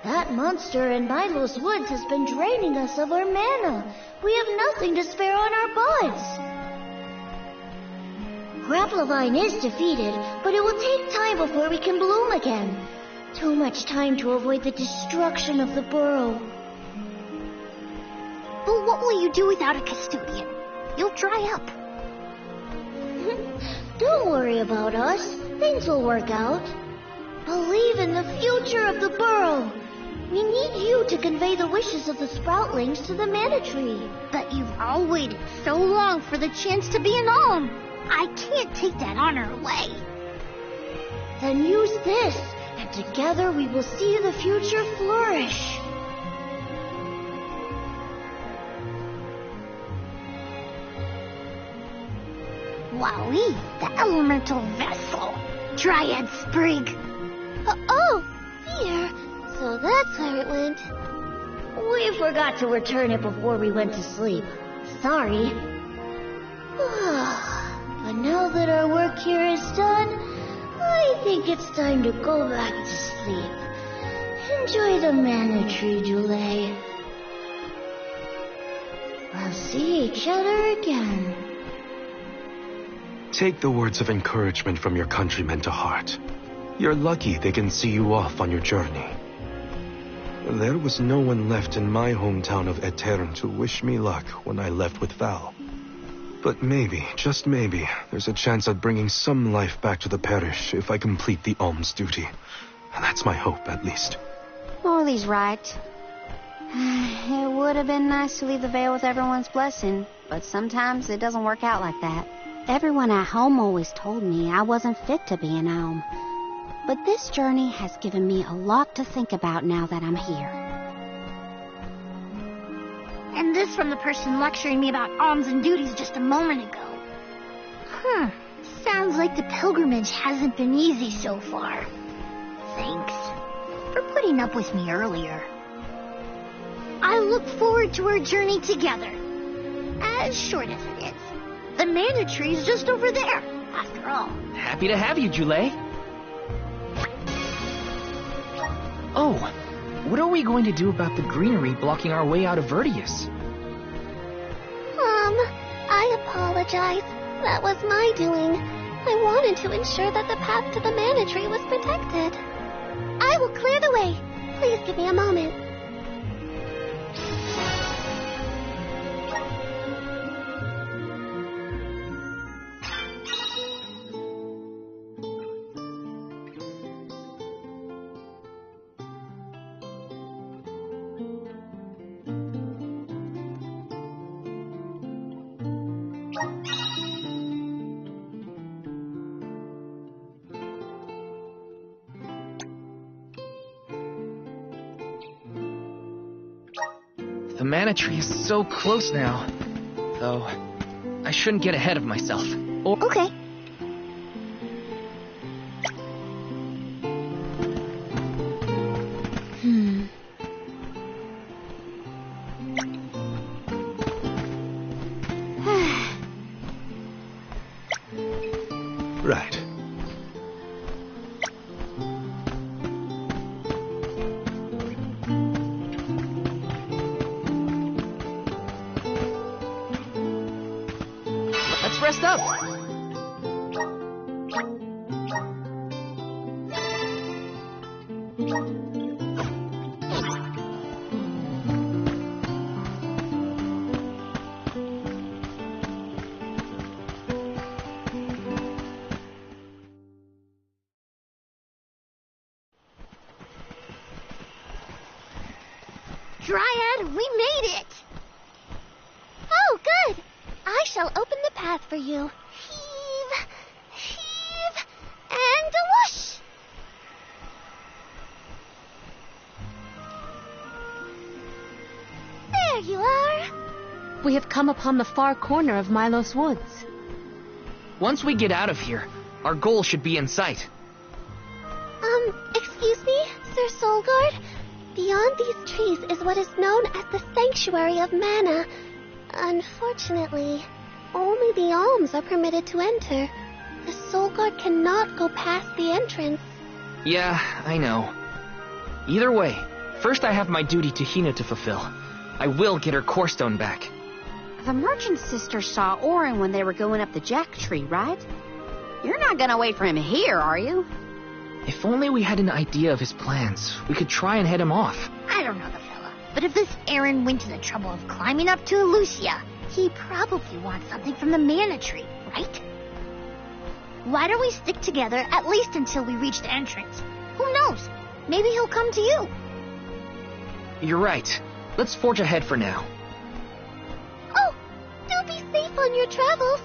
That monster in Milo's woods has been draining us of our mana. We have nothing to spare on our buds. Grapplavine is defeated, but it will take time before we can bloom again. Too much time to avoid the destruction of the burrow. But what will you do without a custodian? You'll dry up. Don't worry about us. Things will work out. Believe in the future of the burrow. We need you to convey the wishes of the Sproutlings to the Mana Tree. But you've all waited so long for the chance to be an alm. I can't take that honor away. Then use this, and together we will see the future flourish. Wowie, the elemental vessel. Dryad Sprig. Oh, here. So that's where it went. We forgot to return it before we went to sleep. Sorry. But now that our work here is done, I think it's time to go back to sleep. Enjoy the Mana Tree, Dulé. We'll see each other again. Take the words of encouragement from your countrymen to heart. You're lucky they can see you off on your journey. There was no one left in my hometown of Etern to wish me luck when I left with Val. But maybe, just maybe, there's a chance at bringing some life back to the parish if I complete the alms duty. And that's my hope, at least. Morley's right. It would have been nice to leave the Vale with everyone's blessing, but sometimes it doesn't work out like that. Everyone at home always told me I wasn't fit to be an alm. But this journey has given me a lot to think about now that I'm here. And this from the person lecturing me about alms and duties just a moment ago. Sounds like the pilgrimage hasn't been easy so far. Thanks for putting up with me earlier. I look forward to our journey together. As short as it is. The Mana Tree's just over there, after all. Happy to have you, Dulé. Oh, what are we going to do about the greenery blocking our way out of Vertius? I apologize. That was my doing. I wanted to ensure that the path to the Mana Tree was protected. I will clear the way. Please give me a moment. The Mana Tree is so close now. Though, I shouldn't get ahead of myself. Okay. Right. Let's rest up. Dryad, we made it! Oh, good! I shall open the path for you. Heave, heave, and whoosh! There you are! We have come upon the far corner of Milos Woods. Once we get out of here, our goal should be in sight. Excuse me, Sir Soulguard? Beyond these trees is what is known as the Sanctuary of Mana. Unfortunately, only the alms are permitted to enter. The Soulguard cannot go past the entrance. Yeah, I know. Either way, first I have my duty to Hina to fulfill. I will get her core stone back. The merchant sister saw Orin when they were going up the Jack Tree, right? You're not gonna wait for him here, are you? If only we had an idea of his plans, we could try and head him off. I don't know the fella, but if this Aaron went to the trouble of climbing up to Lucia, he probably wants something from the Mana Tree, right? Why don't we stick together at least until we reach the entrance? Who knows? Maybe he'll come to you. You're right. Let's forge ahead for now. Oh, do be safe on your travels.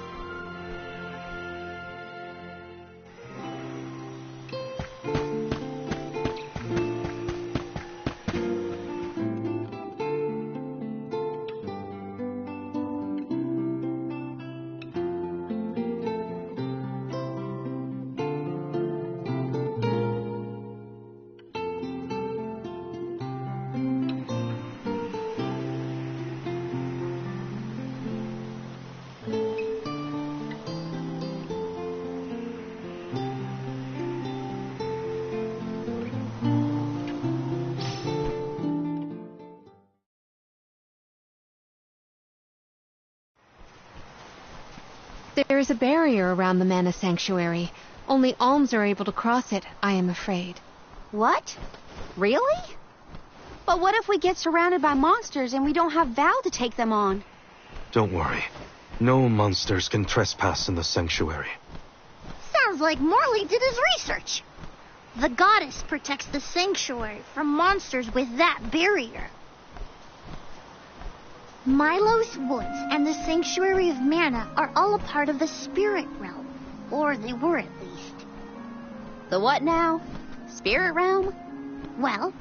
There is a barrier around the Mana Sanctuary. Only alms are able to cross it, I am afraid. What? Really? But what if we get surrounded by monsters and we don't have Val to take them on? Don't worry. No monsters can trespass in the sanctuary. Sounds like Morley did his research. The goddess protects the sanctuary from monsters with that barrier. Milos Woods and the Sanctuary of Mana are all a part of the spirit realm. Or they were at least. The what now? Spirit realm? Well,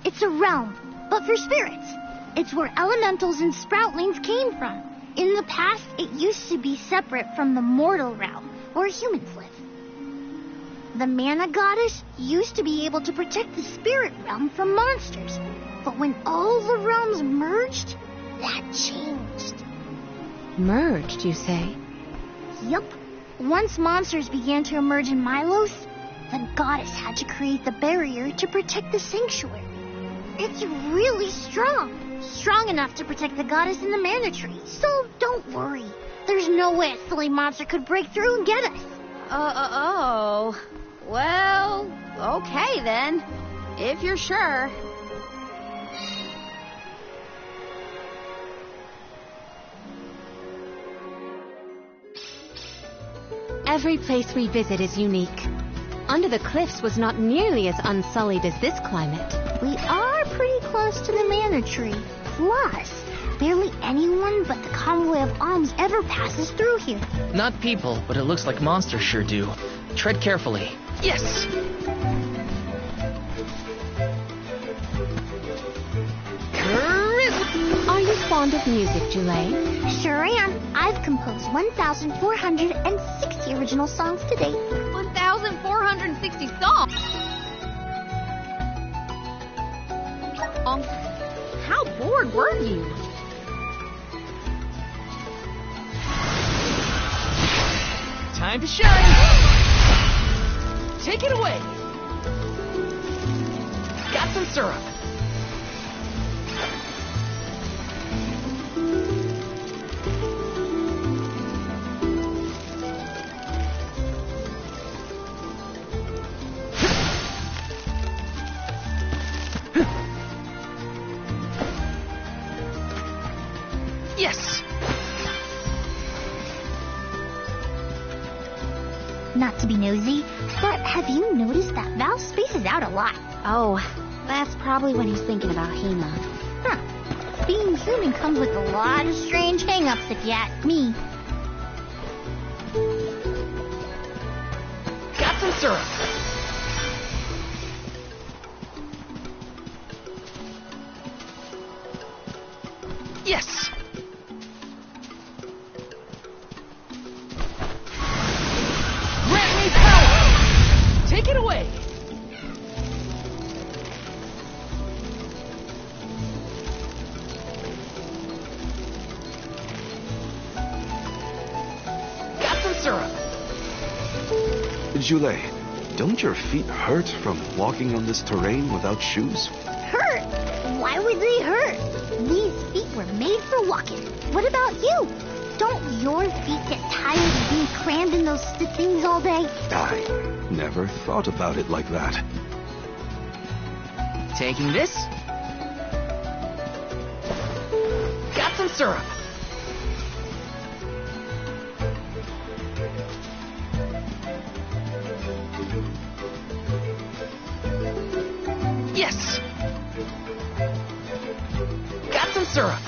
it's a realm, but for spirits. It's where elementals and sproutlings came from. In the past, it used to be separate from the mortal realm, where humans live. The Mana Goddess used to be able to protect the spirit realm from monsters. But when all the realms merged, that changed. Merged, you say? Yup. Once monsters began to emerge in Milos, the goddess had to create the barrier to protect the sanctuary. It's really strong. Strong enough to protect the goddess in the mana tree. So don't worry. There's no way a silly monster could break through and get us. Oh. Well, okay then. If you're sure. Every place we visit is unique. Under the Cliffs was not nearly as unsullied as this climate. We are pretty close to the mana tree. Plus, barely anyone but the convoy of alms ever passes through here. Not people, but it looks like monsters sure do. Tread carefully. Yes! Are you fond of music, Jule? Sure am. I've composed 1,460 original songs to date. 1,460 songs? How bored were you? Time to shine! Take it away! Got some syrup. Yes! Not to be nosy, but have you noticed that Val spaces out a lot? Oh, that's probably when he's thinking about Hema. Huh. Being human comes with a lot of strange hang-ups if you ask me. Got some syrup. Yes! Grant me power! Take it away! Got some syrup. Jule, don't your feet hurt from walking on this terrain without shoes? Hurt? Why would they hurt? These feet were made for walking. What about you? Don't your feet get tired of being crammed in those things all day? I never thought about it like that. Taking this. Got some syrup. Yes! syrup.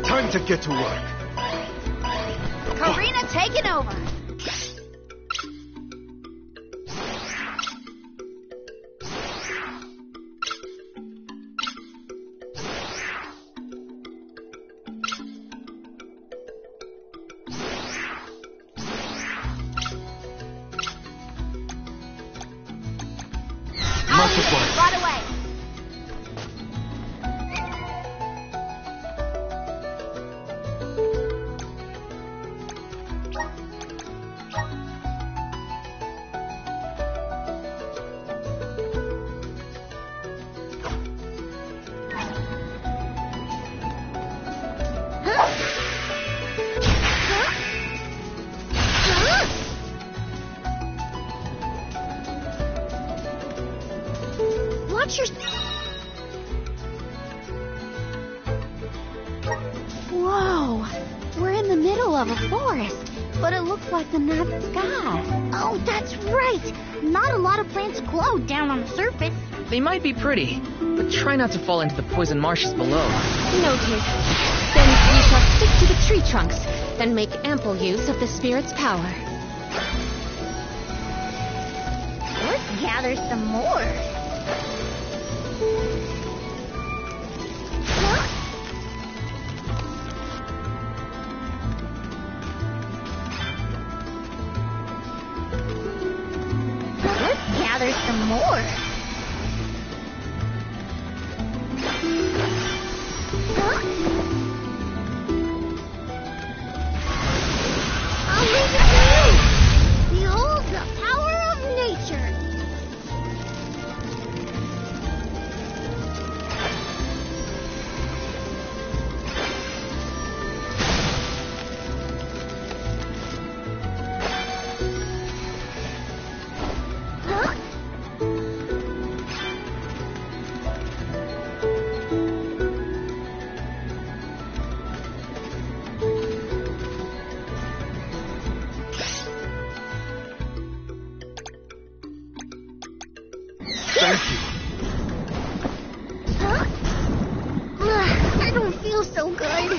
Time to get to work. Karina taking over. Right away. Watch your... Whoa! We're in the middle of a forest, but it looks like the night sky. Oh, that's right! Not a lot of plants glow down on the surface. They might be pretty, but try not to fall into the poison marshes below. Noted. Then we shall stick to the tree trunks and make ample use of the spirit's power. Let's gather some more. Let's gather some more. I'll leave it to you. Behold the power of nature. Thank you. I don't feel so good.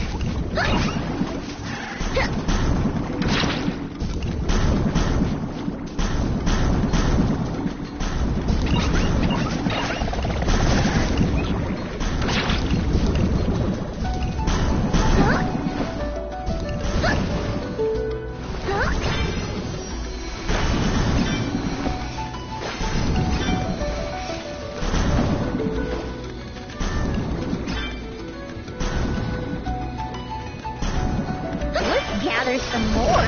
Let's gather some more.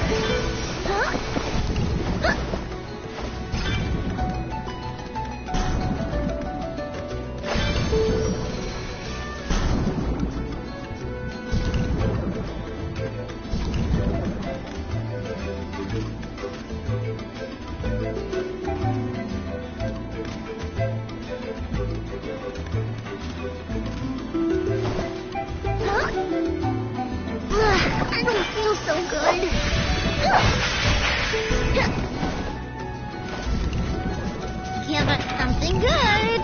I don't feel so good. Give us something good.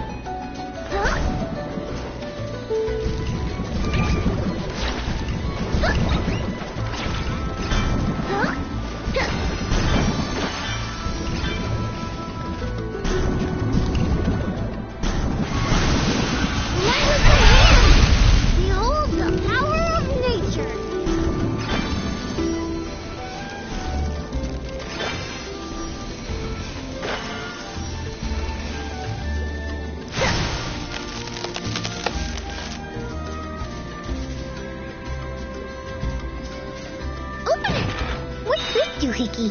doohickey.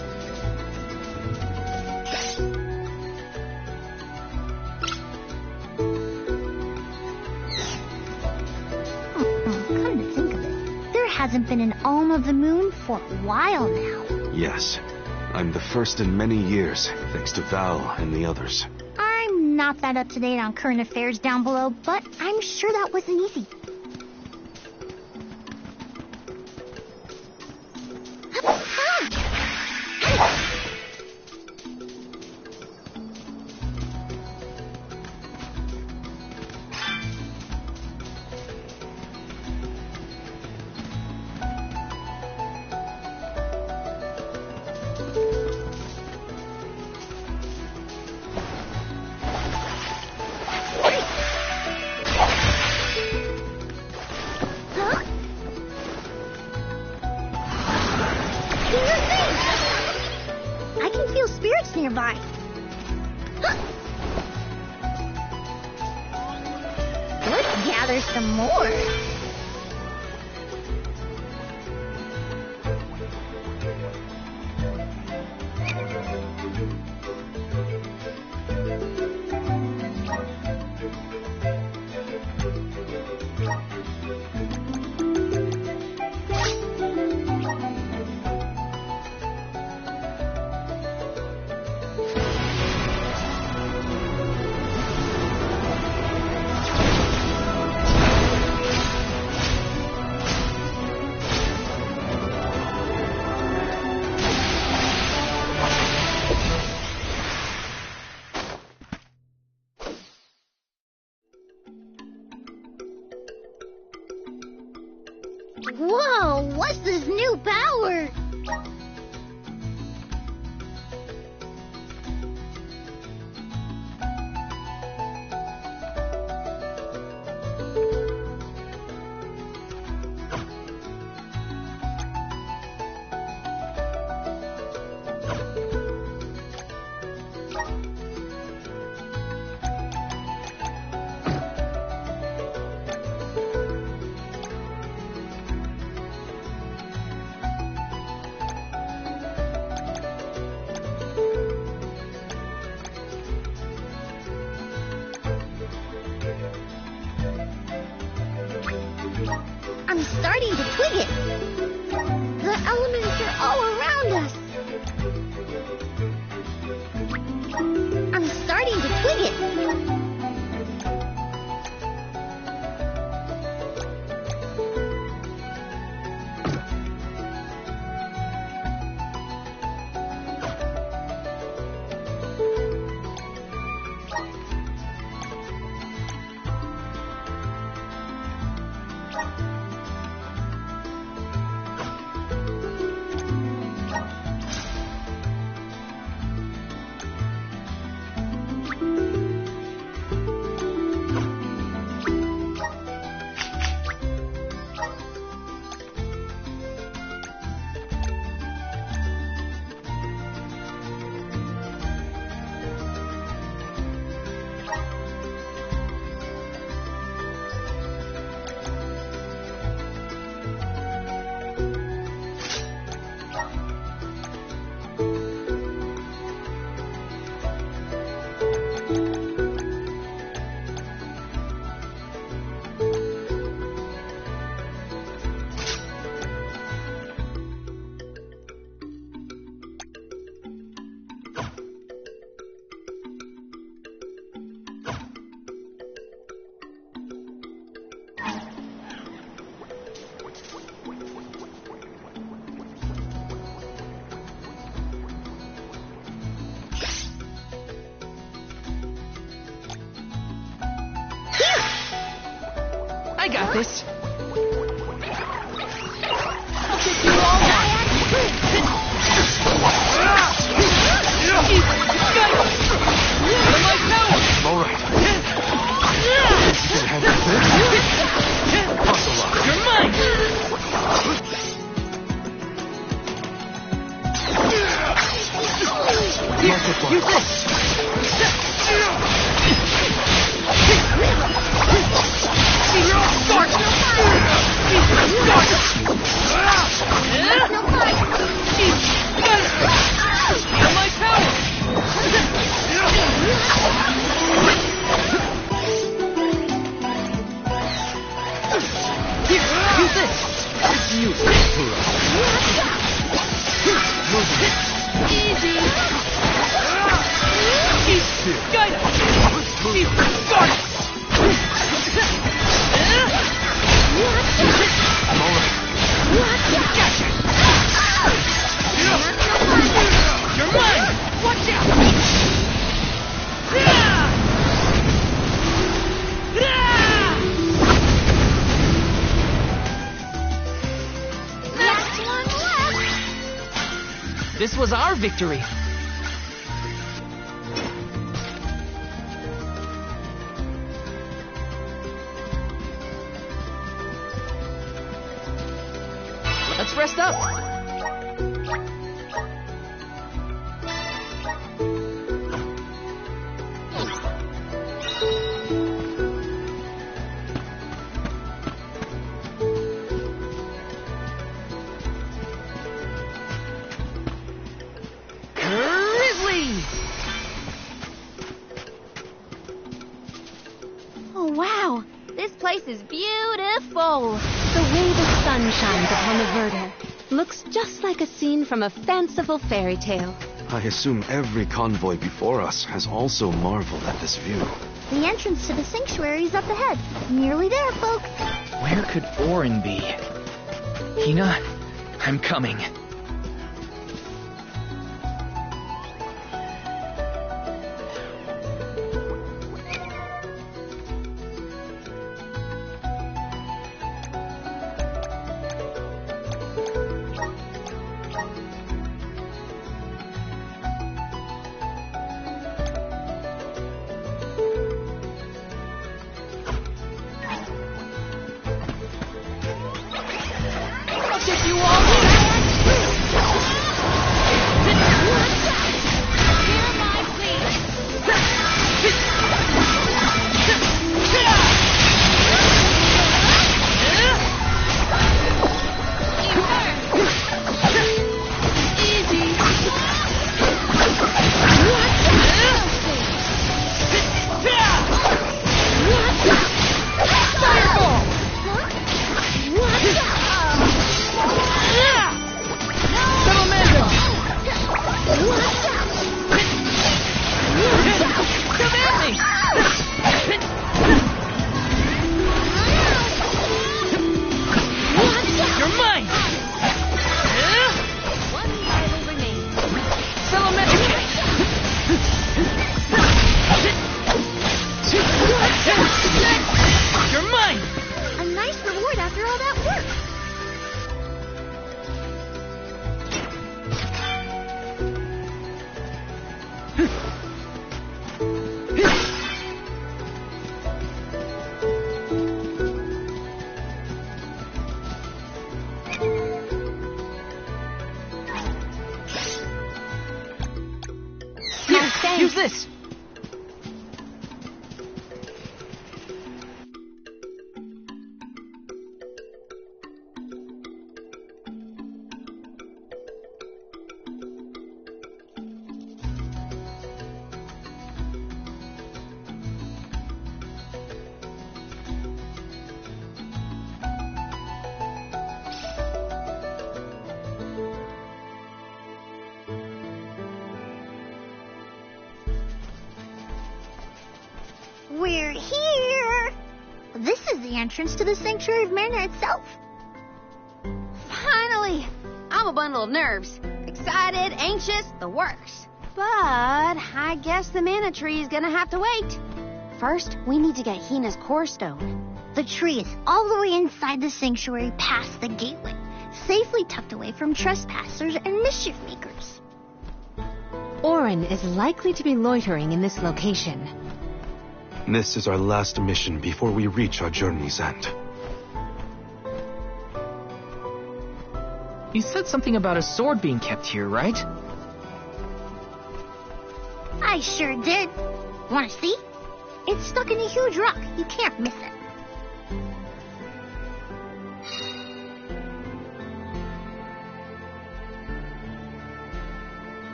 Come to think of it, there hasn't been an Alm of the Moon for a while now. Yes. I'm the first in many years, thanks to Val and the others. I'm not that up to date on current affairs down below, but I'm sure that wasn't easy. I can feel spirits nearby. Let's gather some more. Whoa, what's this new power? I'm starting to twig it. The elements are all around us. I'm starting to twig it. I got this. I'll take you all night. All right. You can handle this. Muscle up. You're mine. Use this. You're all Gaida! Guard it! Gotcha! You're mine! Watch out! Last one left. This was our victory. Let's rest up. Oh, wow. This place is beautiful. The way the sun shines upon the verdure looks just like a scene from a fanciful fairy tale. I assume every convoy before us has also marveled at this view. The entrance to the sanctuary is up ahead. Nearly there, folks. Where could Orin be? Hina, I'm coming. I'll take you all in! Hear my plea. You're mine! One rival remains. You're mine! A nice reward after all that work. Here, use this! We're here. This is the entrance to the Sanctuary of Mana itself. Finally! I'm a bundle of nerves. Excited, anxious, the works. But I guess the mana tree is gonna have to wait. First, we need to get Hina's core stone. The tree is all the way inside the sanctuary past the gateway, safely tucked away from trespassers and mischief makers. Orin is likely to be loitering in this location. This is our last mission before we reach our journey's end. You said something about a sword being kept here, right? I sure did. Want to see? It's stuck in a huge rock. You can't miss it.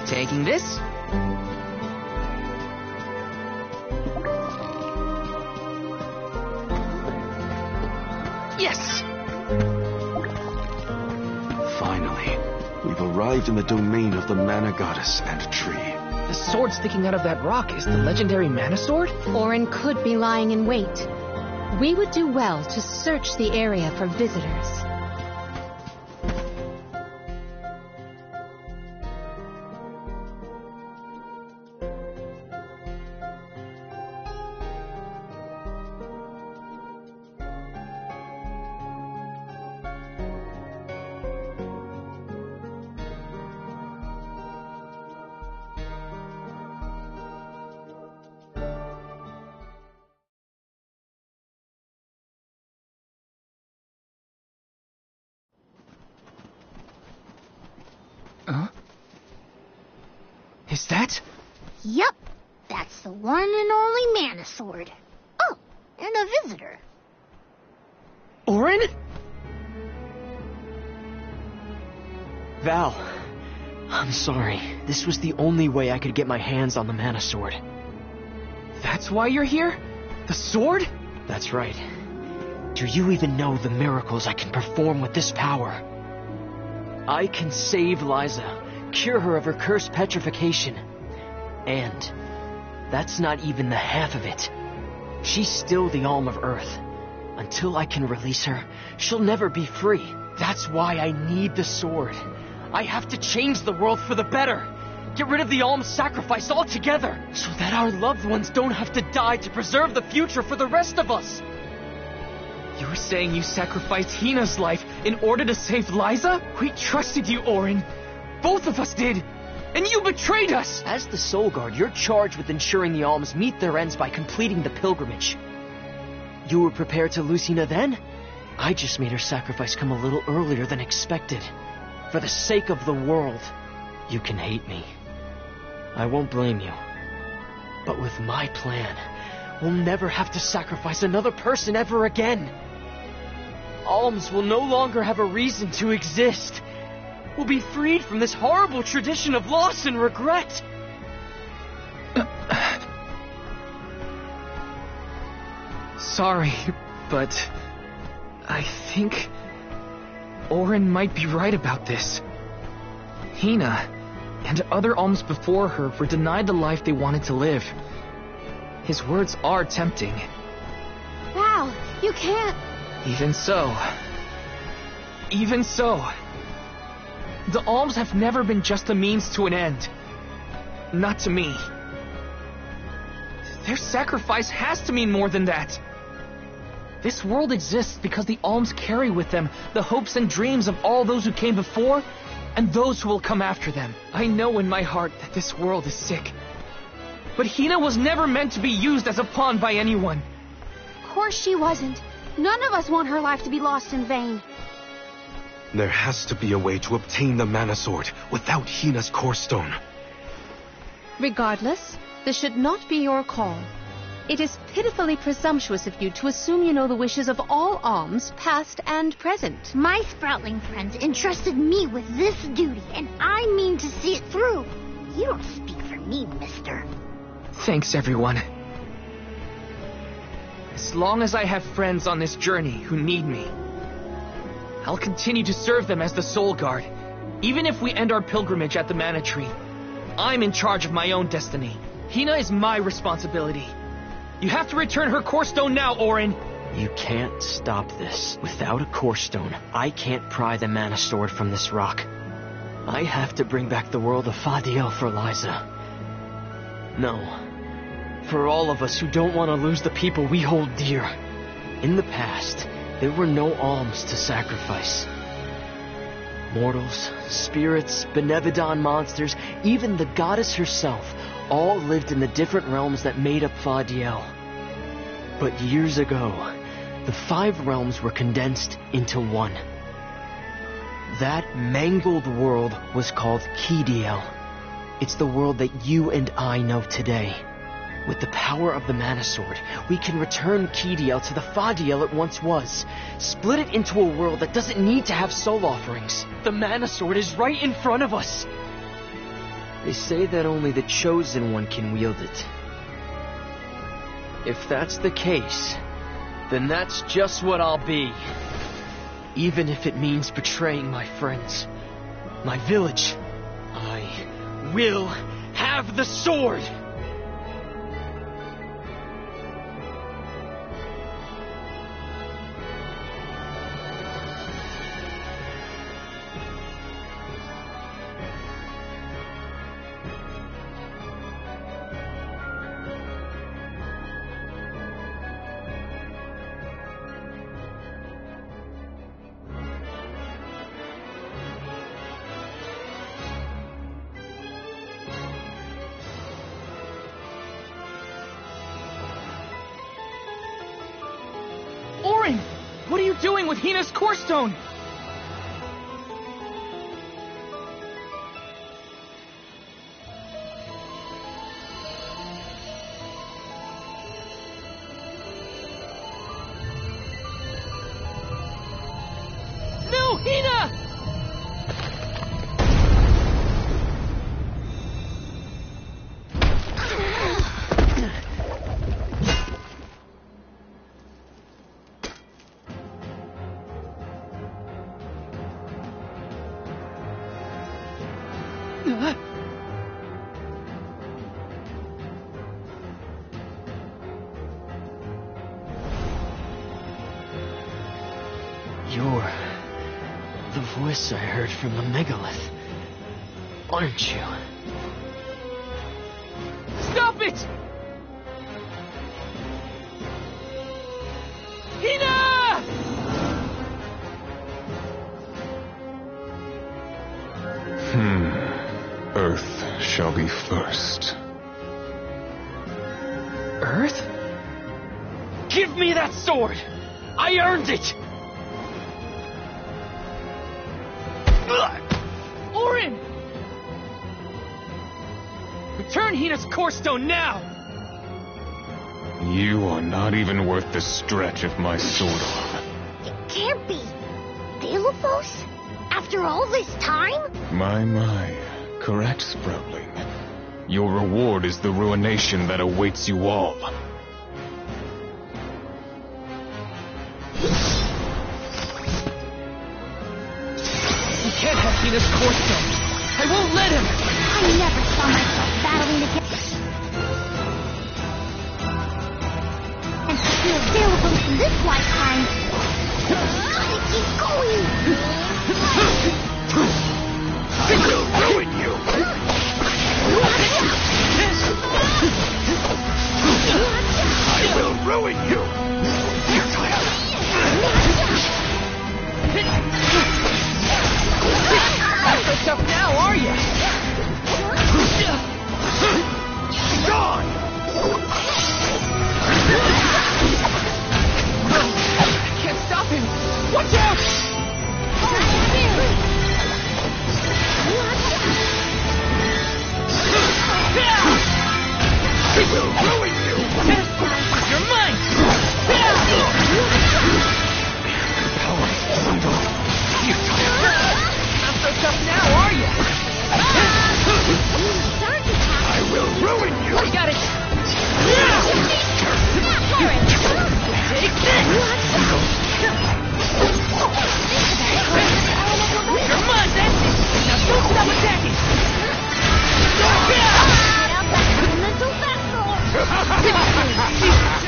Taking this? Yes! We've arrived in the domain of the Mana Goddess and tree. The sword sticking out of that rock is the legendary Mana Sword? Orin could be lying in wait. We would do well to search the area for visitors. Huh? Is that? Yup, that's the one and only Mana Sword. Oh, and a visitor. Orin? Val, I'm sorry. This was the only way I could get my hands on the Mana Sword. That's why you're here? The sword? That's right. Do you even know the miracles I can perform with this power? I can save Liza, cure her of her cursed petrification. And that's not even the half of it. She's still the Alm of Earth. Until I can release her, she'll never be free. That's why I need the sword. I have to change the world for the better. Get rid of the Alm's sacrifice altogether, so that our loved ones don't have to die to preserve the future for the rest of us. You're saying you sacrificed Hina's life in order to save Liza? We trusted you, Orin. Both of us did. And you betrayed us! As the Soul Guard, you're charged with ensuring the Alms meet their ends by completing the pilgrimage. You were prepared to lose Hina then? I just made her sacrifice come a little earlier than expected. For the sake of the world, you can hate me. I won't blame you. But with my plan, we'll never have to sacrifice another person ever again. Alms will no longer have a reason to exist. We'll be freed from this horrible tradition of loss and regret. Sorry, but I think Orin might be right about this. Hina and other Alms before her were denied the life they wanted to live. His words are tempting. Val, you can't... Even so, the Alms have never been just a means to an end. Not to me. Their sacrifice has to mean more than that. This world exists because the Alms carry with them the hopes and dreams of all those who came before and those who will come after them. I know in my heart that this world is sick. But Hina was never meant to be used as a pawn by anyone. Of course she wasn't. None of us want her life to be lost in vain. There has to be a way to obtain the Mana Sword without Hina's core stone. Regardless, this should not be your call. It is pitifully presumptuous of you to assume you know the wishes of all Alms, past and present. My Sproutling friends entrusted me with this duty, and I mean to see it through. You don't speak for me, mister. Thanks, everyone. As long as I have friends on this journey who need me, I'll continue to serve them as the Soul Guard. Even if we end our pilgrimage at the Mana Tree, I'm in charge of my own destiny. Hina is my responsibility. You have to return her core stone now, Orin. You can't stop this. Without a core stone, I can't pry the Mana Sword from this rock. I have to bring back the world of Fadiel for Liza. No. For all of us who don't want to lose the people we hold dear. In the past, there were no Alms to sacrifice. Mortals, spirits, Benevodon monsters, even the goddess herself, all lived in the different realms that made up Fadiel. But years ago, the 5 realms were condensed into one. That mangled world was called Kidiel. It's the world that you and I know today. With the power of the Mana Sword, we can return Kidiel to the Fadiel it once was. Split it into a world that doesn't need to have soul offerings. The Mana Sword is right in front of us. They say that only the Chosen One can wield it. If that's the case, then that's just what I'll be. Even if it means betraying my friends. my village. I will have the sword! Orin! What are you doing with Hina's core stone? No, Hina! You're the voice I heard from the megalith, aren't you? Stop it! Hina! Earth shall be first. Earth? Give me that sword! I earned it! Orin! Return Hina's core stone now! You are not even worth the stretch of my sword arm. It can't be. Delophos? After all this time? My. Correct, Sproutling. Your reward is the ruination that awaits you all. He can't have Hina's core stone. I won't let him! I never saw myself battling against... And still Delophos in this lifetime. Gotta keep going! I will ruin you! I will ruin you! Not so tough now, are you? Gone! I can't stop him! Watch out! I will ruin you! You're mine! Not so tough now, are you? I will ruin you! I got it! Take this! You're mine, that's it! Now don't stop attacking!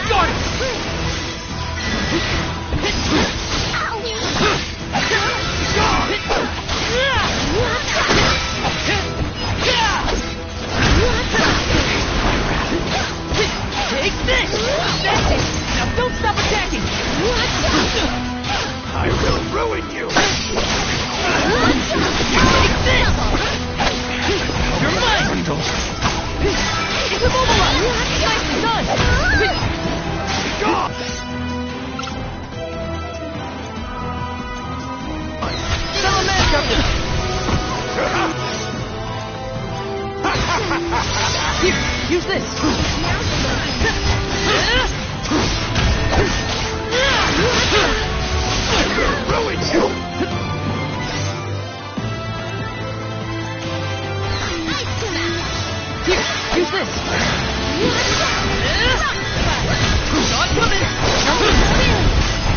Start it! Take this! That's it! Now don't stop attacking! I will ruin you! Take this! You're mine! It's immobilized! Nicely done! Settle match up! Here, use this! I will ruin you! Here, use this! Not coming!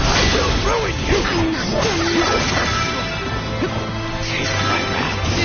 I will ruin you! Taste my wrath!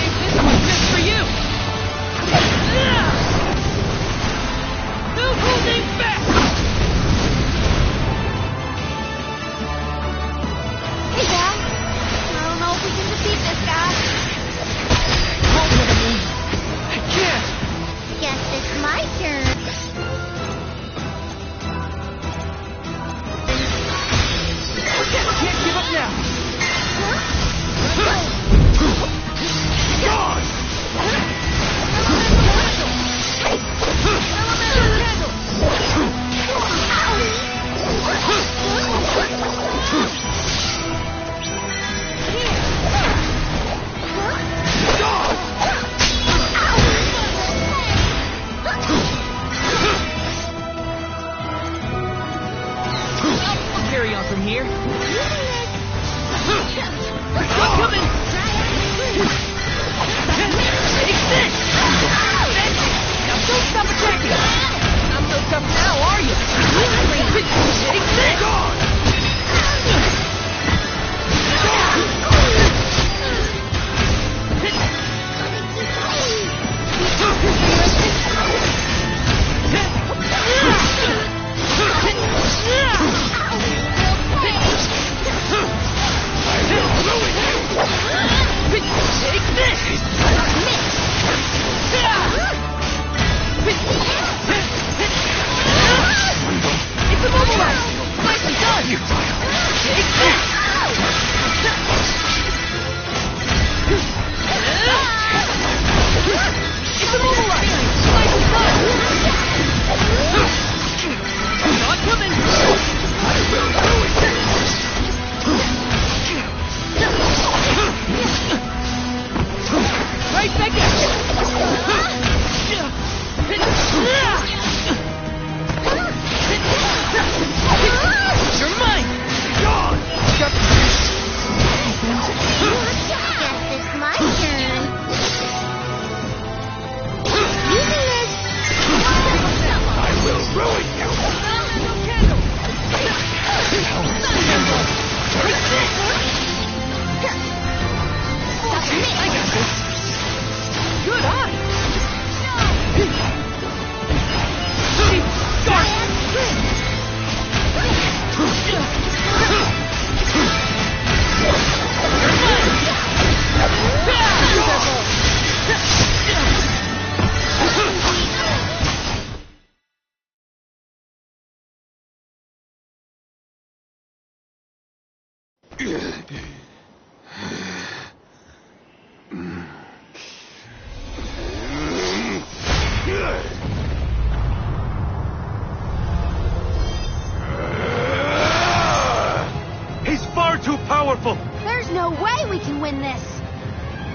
He's far too powerful! There's no way we can win this!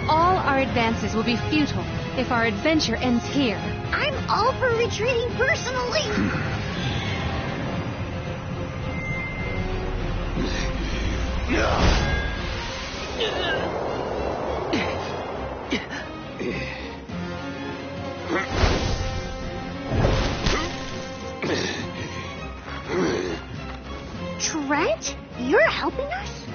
All our advances will be futile if our adventure ends here. I'm all for retreating personally. Trent, you're helping us?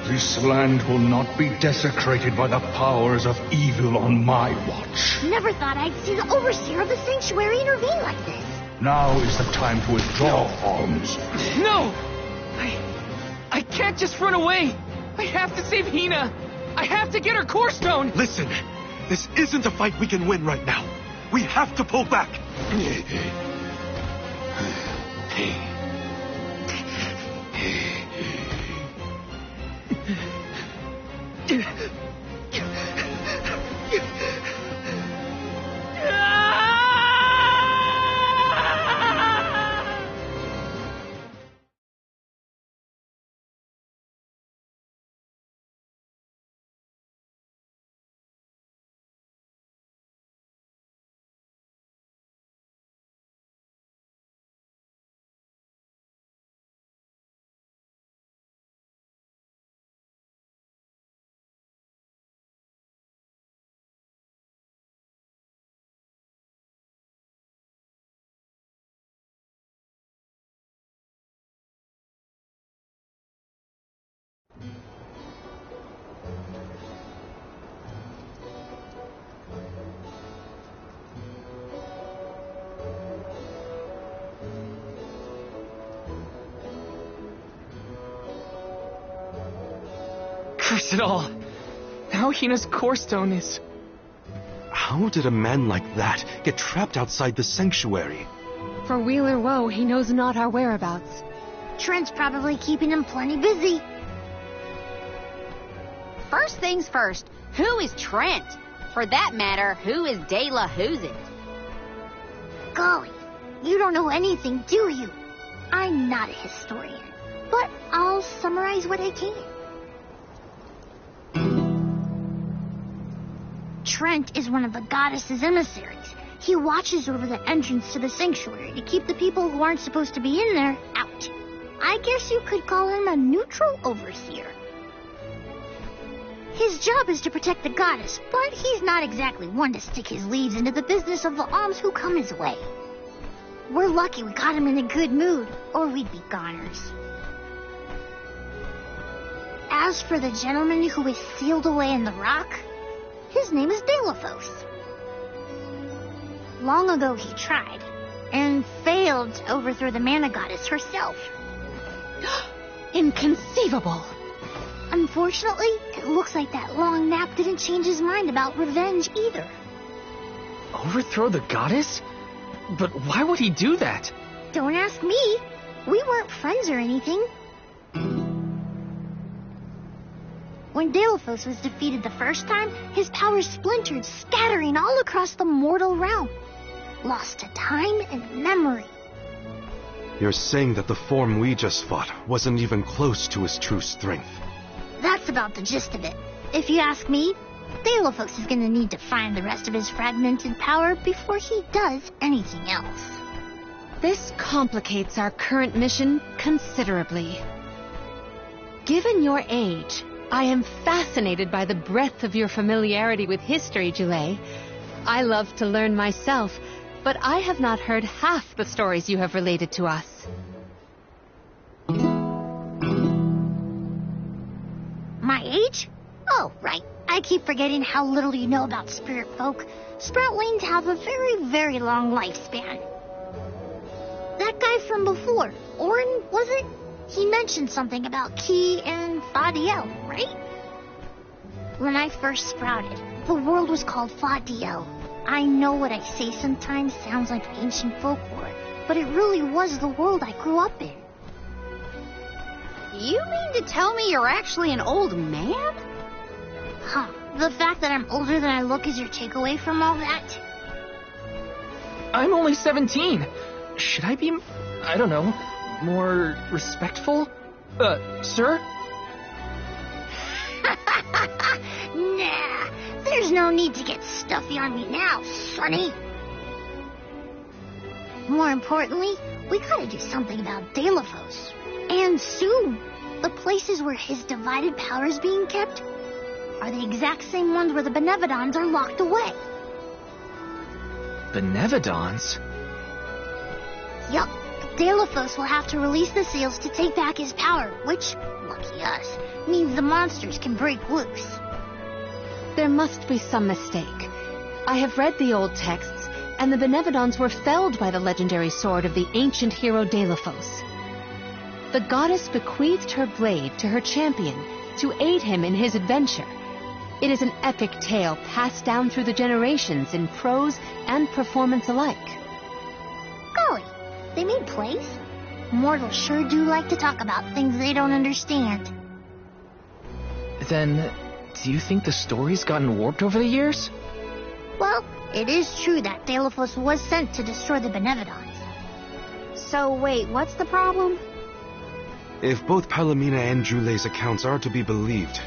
This land will not be desecrated by the powers of evil on my watch. Never thought I'd see the overseer of the sanctuary intervene like this. Now is the time to withdraw, arms. No! I can't just run away! I have to save Hina! I have to get her core stone! Listen, this isn't a fight we can win right now. We have to pull back. Curse it all! Now Hina's core stone is... How did a man like that get trapped outside the sanctuary? For Wheeler Woe, he knows not our whereabouts. Trent's probably keeping him plenty busy. First things first, who is Trent? For that matter, who is De La Who's It? Golly, you don't know anything, do you? I'm not a historian, but I'll summarize what I can. Trent is one of the goddess's emissaries. He watches over the entrance to the sanctuary to keep the people who aren't supposed to be in there out. I guess you could call him a neutral overseer. His job is to protect the goddess, but he's not exactly one to stick his leaves into the business of the alms who come his way. We're lucky we got him in a good mood, or we'd be goners. As for the gentleman who is sealed away in the rock, his name is Delafos. Long ago he tried, and failed to overthrow the mana goddess herself. Inconceivable! Unfortunately, it looks like that long nap didn't change his mind about revenge either. Overthrow the goddess? But why would he do that? Don't ask me. We weren't friends or anything. When Delafos was defeated the first time, his powers splintered, scattering all across the mortal realm. Lost to time and memory. You're saying that the form we just fought wasn't even close to his true strength. That's about the gist of it. If you ask me, Delafos is gonna need to find the rest of his fragmented power before he does anything else. This complicates our current mission considerably. Given your age, I am fascinated by the breadth of your familiarity with history, Jule. I love to learn myself, but I have not heard half the stories you have related to us. My age? Oh, right. I keep forgetting how little you know about spirit folk. Sproutlings have a very, very long lifespan. That guy from before, Orin, was it? He mentioned something about Ki and Fadiel, right? When I first sprouted, the world was called Fadiel. I know what I say sometimes sounds like ancient folklore, but it really was the world I grew up in. You mean to tell me you're actually an old man? Huh. The fact that I'm older than I look is your takeaway from all that? I'm only 17. Should I be, I don't know, more respectful? Sir? Nah, there's no need to get stuffy on me now, Sonny. More importantly, we gotta do something about Delafos. And soon. The places where his divided power is being kept are the exact same ones where the Benevodons are locked away. Benevodons? Yup. Delafos will have to release the seals to take back his power, which, lucky us, means the monsters can break loose. There must be some mistake. I have read the old texts, and the Benevodons were felled by the legendary sword of the ancient hero Delafos. The goddess bequeathed her blade to her champion to aid him in his adventure. It is an epic tale passed down through the generations in prose and performance alike. Golly, they made plays? Mortals sure do like to talk about things they don't understand. Then, do you think the story's gotten warped over the years? Well, it is true that Delafos was sent to destroy the Benevodons. So wait, what's the problem? If both Palomina and Jule's accounts are to be believed,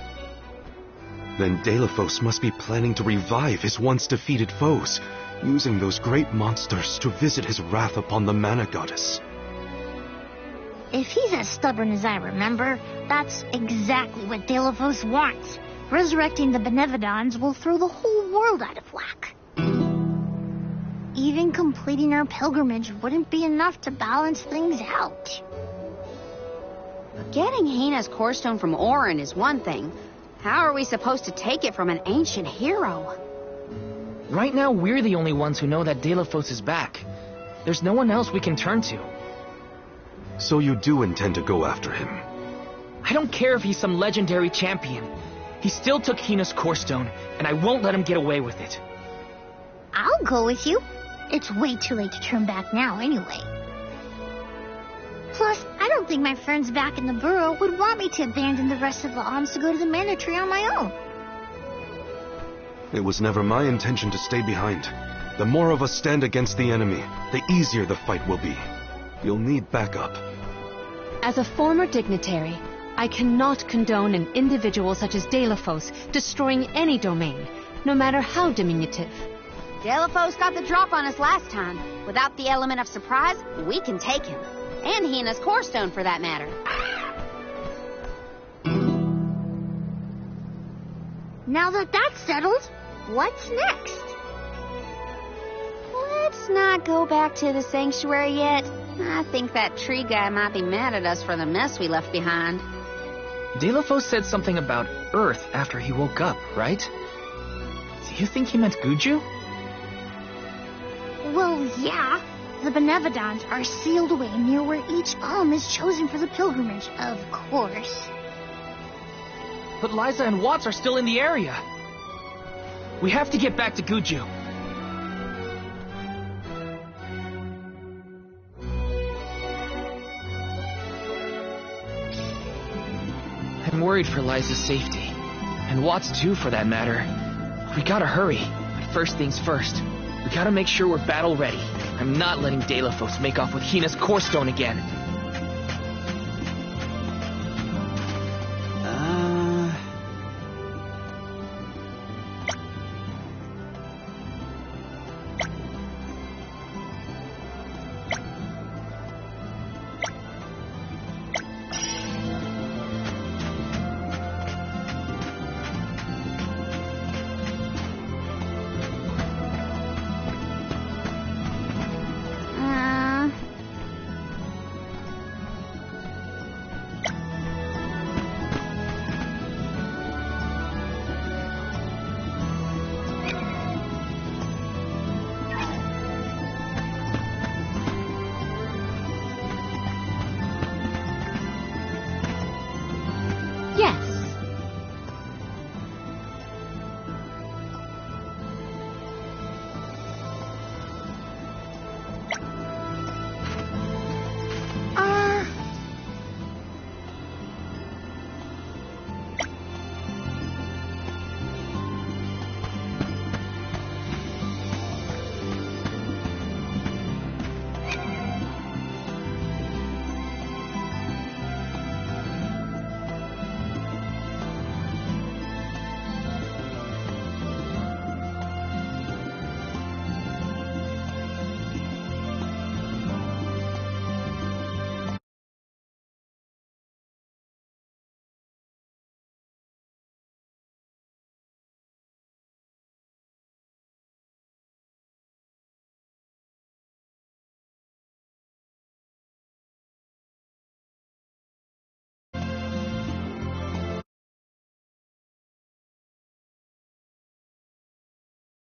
then Delafos must be planning to revive his once defeated foes, using those great monsters to visit his wrath upon the Mana Goddess. If he's as stubborn as I remember, that's exactly what Delafos wants. Resurrecting the Benevodons will throw the whole world out of whack. Even completing our pilgrimage wouldn't be enough to balance things out. Getting Hina's core stone from Orin is one thing. How are we supposed to take it from an ancient hero? Right now, we're the only ones who know that Delafos is back. There's no one else we can turn to. So you do intend to go after him? I don't care if he's some legendary champion. He still took Hina's core stone, and I won't let him get away with it. I'll go with you. It's way too late to turn back now anyway. Plus, I don't think my friends back in the burrow would want me to abandon the rest of the alms to go to the Mana Tree on my own. It was never my intention to stay behind. The more of us stand against the enemy, the easier the fight will be. You'll need backup. As a former dignitary, I cannot condone an individual such as Delafos destroying any domain, no matter how diminutive. Delafos got the drop on us last time. Without the element of surprise, we can take him. And Hina's core stone, for that matter. Now that that's settled, what's next? Let's not go back to the sanctuary yet. I think that tree guy might be mad at us for the mess we left behind. Delafos said something about Earth after he woke up, right? Do you think he meant Guju? Well, yeah. The Benevodons are sealed away near where each alm is chosen for the pilgrimage, of course. But Liza and Watts are still in the area. We have to get back to Guju. I'm worried for Liza's safety. And Watts too, for that matter. We gotta hurry. But first things first. We gotta make sure we're battle ready. I'm not letting Delafos make off with Hina's core stone again.